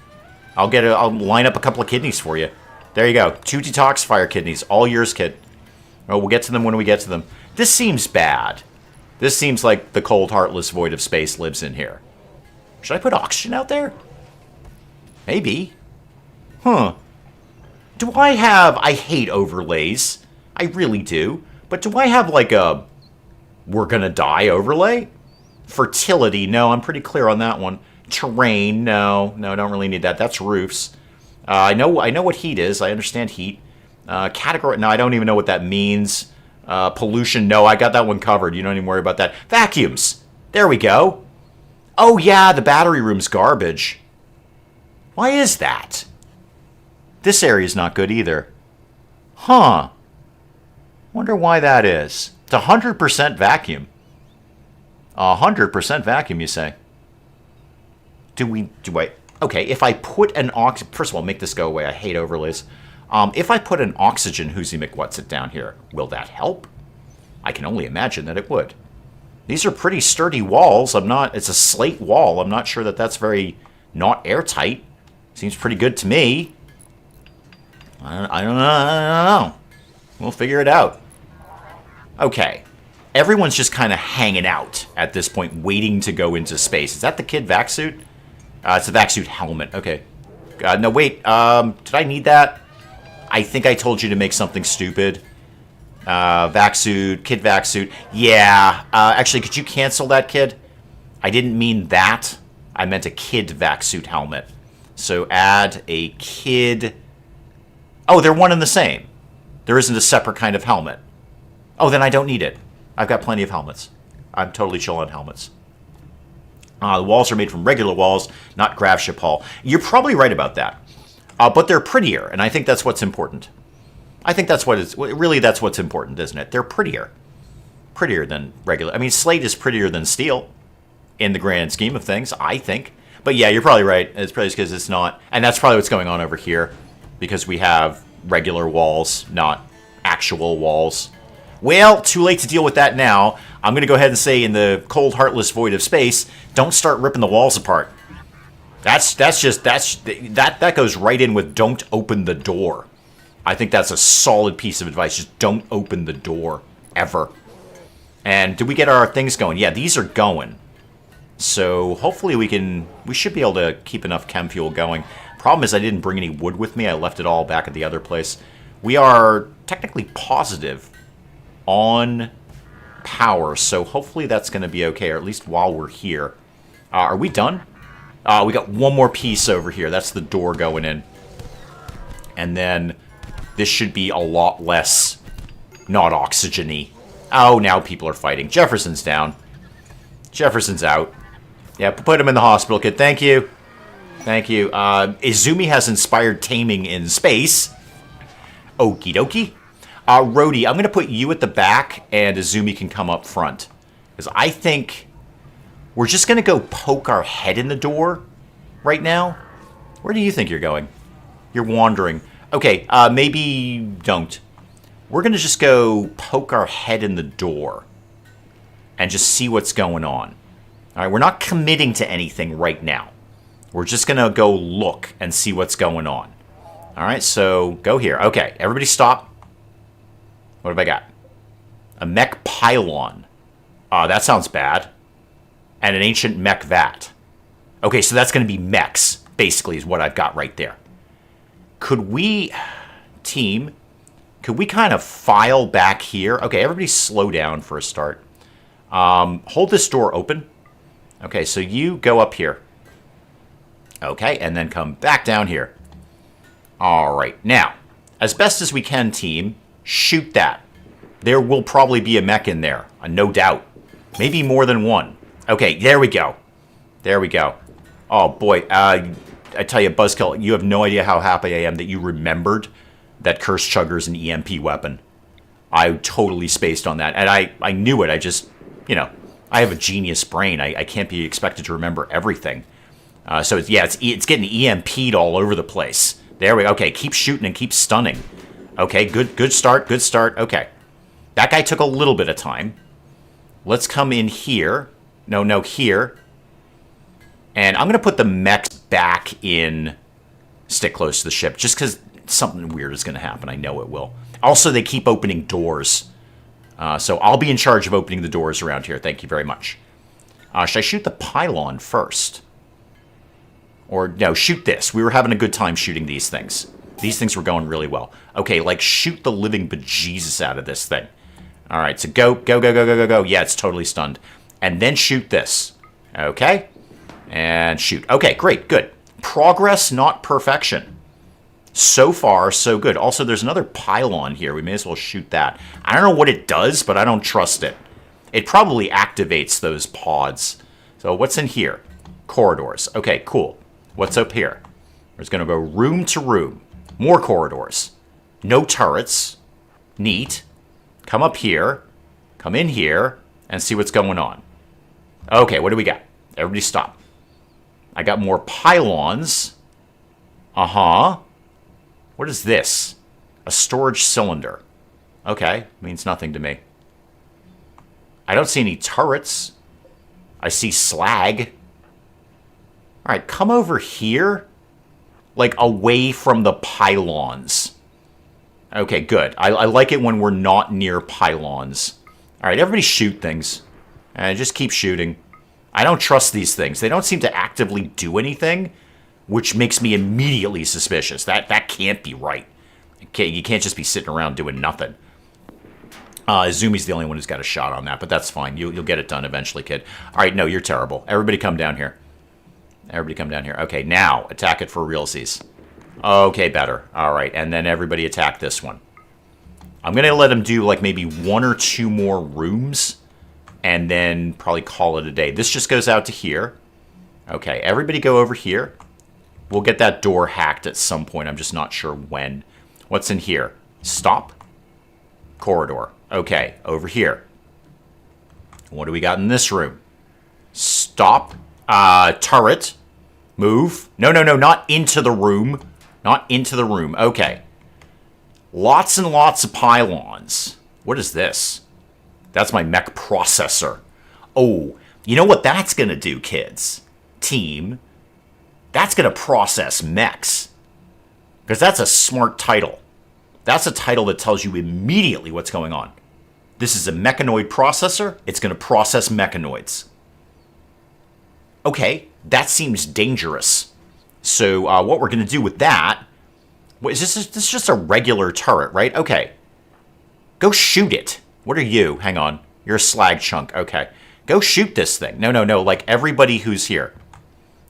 I'll line up a couple of kidneys for you. There you go. 2 detoxifier kidneys, all yours, kid. Oh, we'll get to them when we get to them. This seems bad. This seems like the cold, heartless void of space lives in here. Should I put oxygen out there? Maybe. Huh. Do I have... I hate overlays. I really do. But do I have like a... we're gonna die overlay? Fertility, no, I'm pretty clear on that one. Terrain, no, don't really need that. That's roofs. I know what heat is. I understand heat. Category, no, I don't even know what that means. Pollution, no, I got that one covered. You don't even worry about that. Vacuums, there we go. Oh yeah, the battery room's garbage. Why is that? This area's not good either. Huh. Wonder why that is. It's 100% vacuum. 100% vacuum, you say? Do I... Okay, if I put an first of all, make this go away. I hate overlays. If I put an oxygen Whoozy McWhat's-it down here, will that help? I can only imagine that it would. These are pretty sturdy walls. It's a slate wall. I'm not sure that that's very not airtight. Seems pretty good to me. I don't know. We'll figure it out. Okay. Everyone's just kind of hanging out at this point, waiting to go into space. Is that the kid vac suit? It's a vac suit helmet. Okay. No, wait. Did I need that? I think I told you to make something stupid. Vac suit, kid vac suit. Yeah. Actually, could you cancel that, kid? I didn't mean that. I meant a kid vac suit helmet. So add a kid. Oh, they're one and the same. There isn't a separate kind of helmet. Oh, then I don't need it. I've got plenty of helmets. I'm totally chill on helmets. The walls are made from regular walls, not gravship hull. You're probably right about that. But they're prettier, and I think that's what's important. I think that's that's what's important, isn't it? They're prettier. Prettier than regular. I mean, slate is prettier than steel in the grand scheme of things, I think. But yeah, you're probably right. It's probably because it's not. And that's probably what's going on over here, because we have regular walls, not actual walls. Well, too late to deal with that now. I'm going to go ahead and say, in the cold, heartless void of space, don't start ripping the walls apart. That goes right in with don't open the door. I think that's a solid piece of advice. Just don't open the door, ever. And did we get our things going? Yeah, these are going. So hopefully we should be able to keep enough chem fuel going. Problem is I didn't bring any wood with me. I left it all back at the other place. We are technically positive on power, so hopefully that's going to be okay, or at least while we're here. Are we done? We got one more piece over here. That's the door going in. And then this should be a lot less not oxygen-y. Oh, now people are fighting. Jefferson's down. Jefferson's out. Yeah, put him in the hospital, kid. Thank you. Thank you. Izumi has inspired taming in space. Okie dokie. Rhodey, I'm going to put you at the back, and Izumi can come up front. Because I think we're just going to go poke our head in the door right now. Where do you think you're going? You're wandering. Okay, maybe don't. We're going to just go poke our head in the door and just see what's going on. All right, we're not committing to anything right now. We're just going to go look and see what's going on. All right, so go here. Okay, everybody stop. What have I got? A mech pylon. That sounds bad. And an ancient mech vat. Okay, so that's going to be mechs, basically, is what I've got right there. Could we, team, could we kind of file back here? Okay, everybody slow down for a start. Hold this door open. Okay, so you go up here. Okay, and then come back down here. All right, now, as best as we can, team, shoot that. There will probably be a mech in there, no doubt. Maybe more than one. Okay, there we go. There we go. Oh, boy. I tell you, Buzzkill, you have no idea how happy I am that you remembered that Curse Chugger's an EMP weapon. I totally spaced on that. And I knew it. I just, I have a genius brain. I can't be expected to remember everything. So, it's getting EMP'd all over the place. There we go. Okay, keep shooting and keep stunning. Okay, good start, good start. Okay. That guy took a little bit of time. Let's come in here. No, here. And I'm going to put the mechs back in stick close to the ship, just because something weird is going to happen. I know it will. Also, they keep opening doors. So I'll be in charge of opening the doors around here. Thank you very much. Should I shoot the pylon first? Or, no, shoot this. We were having a good time shooting these things. These things were going really well. Okay, shoot the living bejesus out of this thing. All right, so go. Yeah, it's totally stunned. And then shoot this. Okay? And shoot. Okay, great, good. Progress, not perfection. So far, so good. Also, there's another pylon here. We may as well shoot that. I don't know what it does, but I don't trust it. It probably activates those pods. So what's in here? Corridors. Okay, cool. What's up here? We're just going to go room to room. More corridors. No turrets. Neat. Come up here. Come in here. And see what's going on. Okay, what do we got? Everybody stop. I got more pylons. Uh-huh. What is this? A storage cylinder. Okay, means nothing to me. I don't see any turrets. I see slag. All right, come over here. Like, away from the pylons. Okay, good. I like it when we're not near pylons. All right, everybody shoot things. Just keep shooting. I don't trust these things. They don't seem to actively do anything, which makes me immediately suspicious. That can't be right. Okay, you can't just be sitting around doing nothing. Zumi's the only one who's got a shot on that, but that's fine. You'll get it done eventually, kid. All right, no, you're terrible. Everybody come down here. Everybody come down here. Okay, now attack it for realsies. Okay, better. All right, and then everybody attack this one. I'm going to let him do like maybe 1 or 2 more rooms and then probably call it a day. This just goes out to here. Okay, everybody go over here. We'll get that door hacked at some point. I'm just not sure when. What's in here? Stop. Corridor. Okay, over here. What do we got in this room? Stop. Turret. Move. No, not into the room. Not into the room. Okay. Lots and lots of pylons. What is this? That's my mech processor. Oh, you know what that's going to do, kids? Team. That's going to process mechs. Because that's a smart title. That's a title that tells you immediately what's going on. This is a mechanoid processor. It's going to process mechanoids. Okay, that seems dangerous. So what we're going to do with that... This is just a regular turret, right? Okay. Go shoot it. What are you? Hang on. You're a slag chunk. Okay. Go shoot this thing. No. Like, everybody who's here.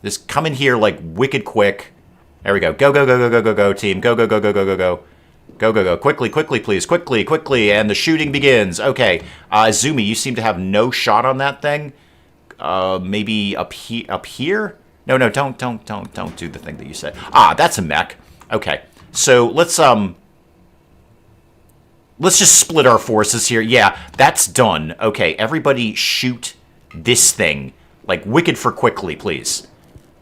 Just come in here, like, wicked quick. There we go. Go, team. Go. Go. Quickly, please. Quickly. And the shooting begins. Okay. Zumi, you seem to have no shot on that thing. Maybe up here? No, don't do the thing that you said. That's a mech. Okay. So let's just split our forces here. Yeah, that's done. Okay, everybody shoot this thing. Like, wicked for quickly, please.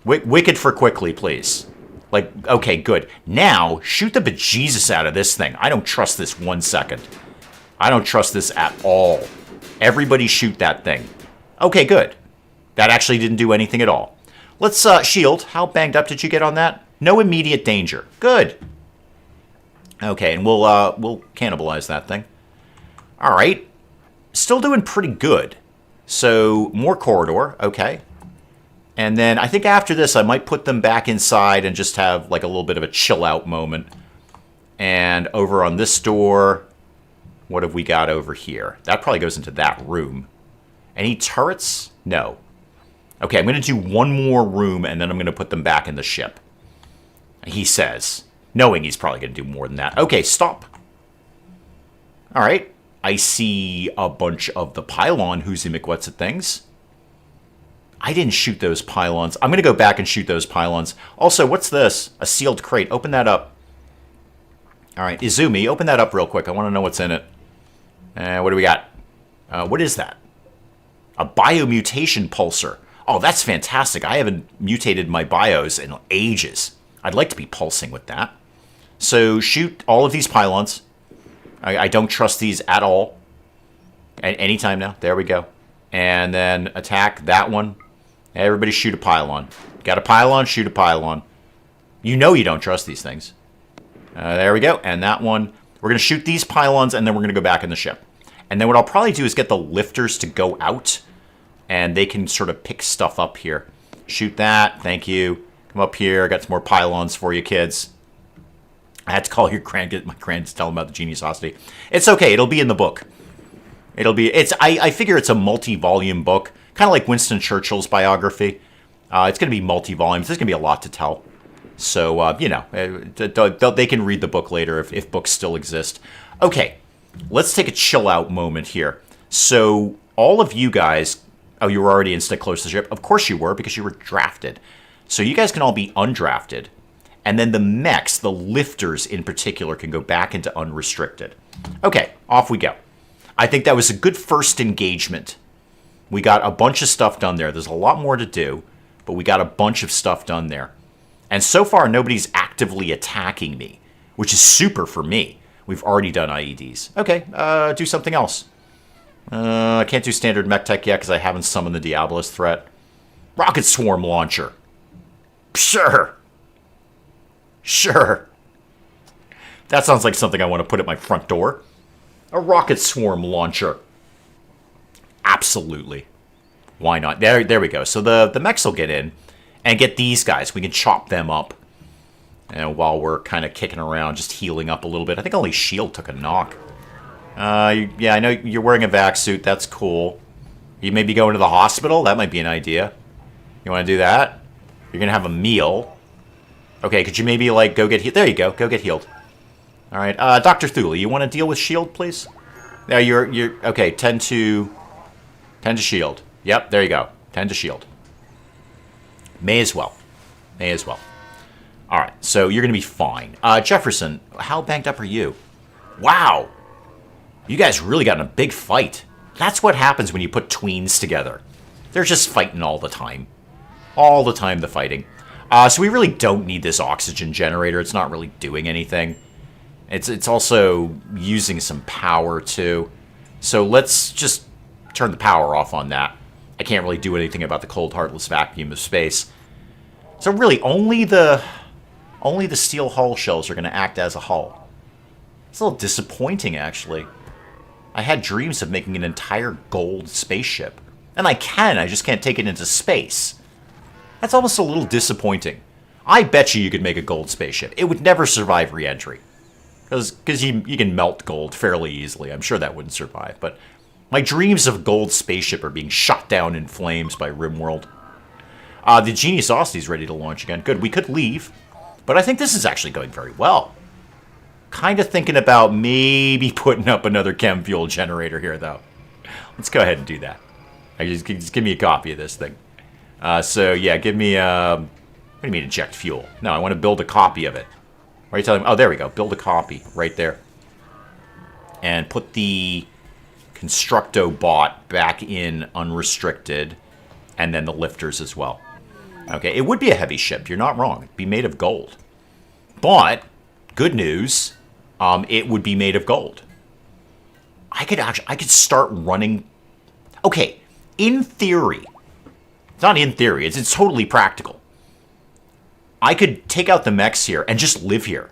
Wicked for quickly, please. Like, okay, good. Now, shoot the bejesus out of this thing. I don't trust this 1 second. I don't trust this at all. Everybody shoot that thing. Okay, good. That actually didn't do anything at all. Let's shield. How banged up did you get on that? No immediate danger. Good. Okay, and we'll cannibalize that thing. All right. Still doing pretty good. So, more corridor. Okay. And then I think after this, I might put them back inside and just have like a little bit of a chill out moment. And over on this door, what have we got over here? That probably goes into that room. Any turrets? No. Okay, I'm going to do 1 more room, and then I'm going to put them back in the ship. He says, knowing he's probably going to do more than that. Okay, stop. All right. I see a bunch of the pylon whoozimikwetsa things. I didn't shoot those pylons. I'm going to go back and shoot those pylons. Also, what's this? A sealed crate. Open that up. All right, Izumi, open that up real quick. I want to know what's in it. What do we got? What is that? A biomutation pulsar. Oh, that's fantastic. I haven't mutated my bios in ages. I'd like to be pulsing with that. So shoot all of these pylons. I don't trust these at all. Anytime now. There we go. And then attack that one. Everybody shoot a pylon. Got a pylon? Shoot a pylon. You know you don't trust these things. There we go. And that one. We're going to shoot these pylons, and then we're going to go back in the ship. And then what I'll probably do is get the lifters to go out, and they can sort of pick stuff up here. Shoot that. Thank you. Come up here. I got some more pylons for you, kids. I had to call your get my grand to tell them about the geniusosity. It's okay. It'll be in the book. I figure it's a multi-volume book, kind of like Winston Churchill's biography. It's going to be multi-volumes. There's going to be a lot to tell. So, they can read the book later if books still exist. Okay, let's take a chill-out moment here. So, all of you guys... Oh, you were already in stick close to the ship. Of course you were, because you were drafted. So you guys can all be undrafted. And then the mechs, the lifters in particular, can go back into unrestricted. Okay, off we go. I think that was a good first engagement. We got a bunch of stuff done there. There's a lot more to do, but we got a bunch of stuff done there. And so far, nobody's actively attacking me, which is super for me. We've already done IEDs. Okay, do something else. I can't do standard mech tech yet because I haven't summoned the Diabolist threat. Rocket swarm launcher. Sure. Sure. That sounds like something I want to put at my front door. A rocket swarm launcher. Absolutely. Why not? There we go. So the mechs will get in and get these guys. We can chop them up. And while we're kind of kicking around, just healing up a little bit. I think only Shield took a knock. Yeah, I know you're wearing a vac suit. That's cool. You may be going to the hospital. That might be an idea. You want to do that? You're going to have a meal. Okay, could you maybe, like, go get healed? There you go. Go get healed. All right. Dr. Thule, you want to deal with Shield, please? Yeah, you're... Okay, tend to Shield. Yep, there you go. Tend to Shield. May as well. May as well. All right, so you're going to be fine. Jefferson, how banged up are you? Wow. You guys really got in a big fight. That's what happens when you put tweens together. They're just fighting all the time. All the time, the fighting. So we really don't need this oxygen generator. It's not really doing anything. It's also using some power, too. So let's just turn the power off on that. I can't really do anything about the cold, heartless vacuum of space. So really, only the steel hull shells are going to act as a hull. It's a little disappointing, actually. I had dreams of making an entire gold spaceship. And I just can't take it into space. That's almost a little disappointing. I bet you could make a gold spaceship. It would never survive re-entry. Because you can melt gold fairly easily. I'm sure that wouldn't survive. But my dreams of gold spaceship are being shot down in flames by RimWorld. The Genius Aussie's ready to launch again. Good, we could leave. But I think this is actually going very well. Kind of thinking about maybe putting up another chem fuel generator here, though. Let's go ahead and do that. Just give me a copy of this thing. So, yeah, give me... what do you mean, inject fuel? No, I want to build a copy of it. Why are you telling me? Oh, there we go. Build a copy right there. And put the Constructo bot back in unrestricted. And then the lifters as well. Okay, it would be a heavy ship. You're not wrong. It'd be made of gold. But, good news, it would be made of gold. I could start running... Okay, in theory... It's not in theory. It's totally practical. I could take out the mechs here and just live here.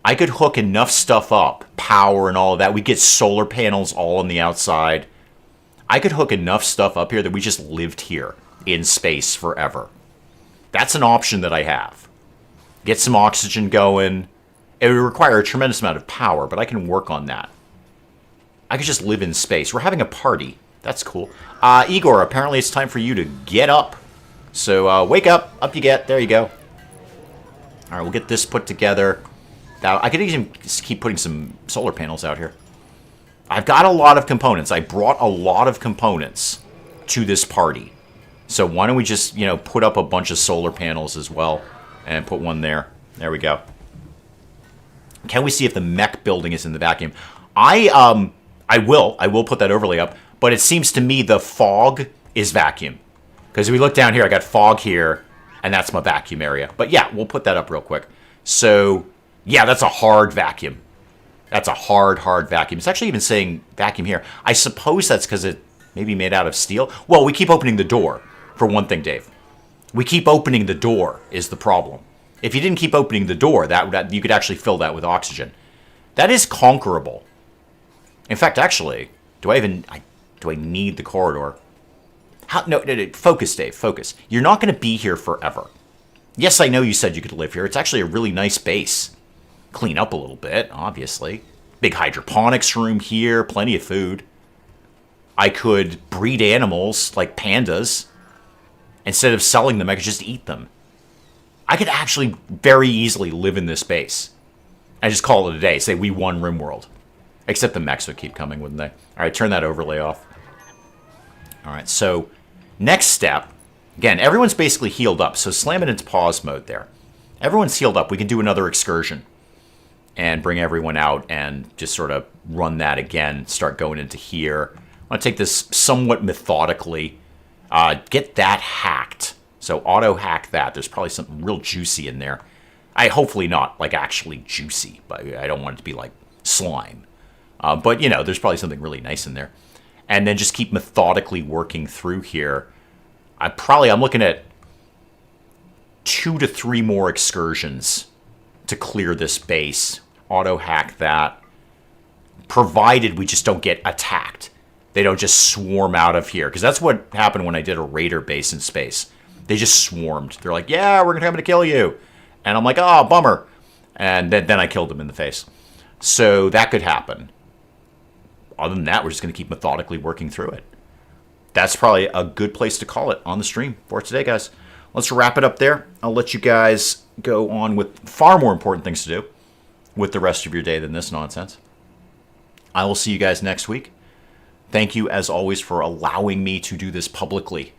I could hook enough stuff up, power and all of that. We get solar panels all on the outside. I could hook enough stuff up here that we just lived here in space forever. That's an option that I have. Get some oxygen going. It would require a tremendous amount of power, but I can work on that. I could just live in space. We're having a party. That's cool. Igor, apparently it's time for you to get up. So, wake up. Up you get. There you go. Alright, we'll get this put together. Now, I could even just keep putting some solar panels out here. I've got a lot of components. I brought a lot of components to this party. So why don't we just, put up a bunch of solar panels as well. And put one there. There we go. Can we see if the mech building is in the vacuum? I will put that overlay up. But it seems to me the fog is vacuum. Because if we look down here, I got fog here, and that's my vacuum area. But yeah, we'll put that up real quick. So, yeah, that's a hard vacuum. That's a hard vacuum. It's actually even saying vacuum here. I suppose that's because it may be made out of steel. Well, we keep opening the door, for one thing, Dave. We keep opening the door is the problem. If you didn't keep opening the door, that you could actually fill that with oxygen. That is conquerable. In fact, actually, do I need the corridor? No, focus, Dave, focus. You're not going to be here forever. Yes, I know you said you could live here. It's actually a really nice base. Clean up a little bit, obviously. Big hydroponics room here, plenty of food. I could breed animals like pandas. Instead of selling them, I could just eat them. I could actually very easily live in this base. I just call it a day. Say we won RimWorld. Except the mechs would keep coming, wouldn't they? All right, turn that overlay off. All right, so next step. Again, everyone's basically healed up, so slam it into pause mode there. Everyone's healed up. We can do another excursion and bring everyone out and just sort of run that again. Start going into here. I want to take this somewhat methodically. Get that hacked. So auto hack that. There's probably something real juicy in there. Hopefully not like actually juicy, but I don't want it to be like slime. But, you know, there's probably something really nice in there. And then just keep methodically working through here. I'm looking at 2 to 3 more excursions to clear this base. Auto hack that. Provided we just don't get attacked. They don't just swarm out of here. Because that's what happened when I did a raider base in space. They just swarmed. They're like, yeah, we're coming to kill you. And I'm like, oh, bummer. And then I killed them in the face. So that could happen. Other than that, we're just going to keep methodically working through it. That's probably a good place to call it on the stream for today, guys. Let's wrap it up there. I'll let you guys go on with far more important things to do with the rest of your day than this nonsense. I will see you guys next week. Thank you, as always, for allowing me to do this publicly.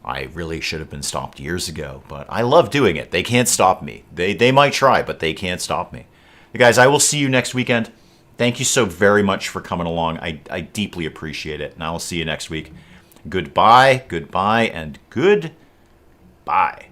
I really should have been stopped years ago, but I love doing it. They can't stop me. They might try, but they can't stop me. Guys, I will see you next weekend. Thank you so very much for coming along. I deeply appreciate it, and I will see you next week. Goodbye, goodbye, and goodbye.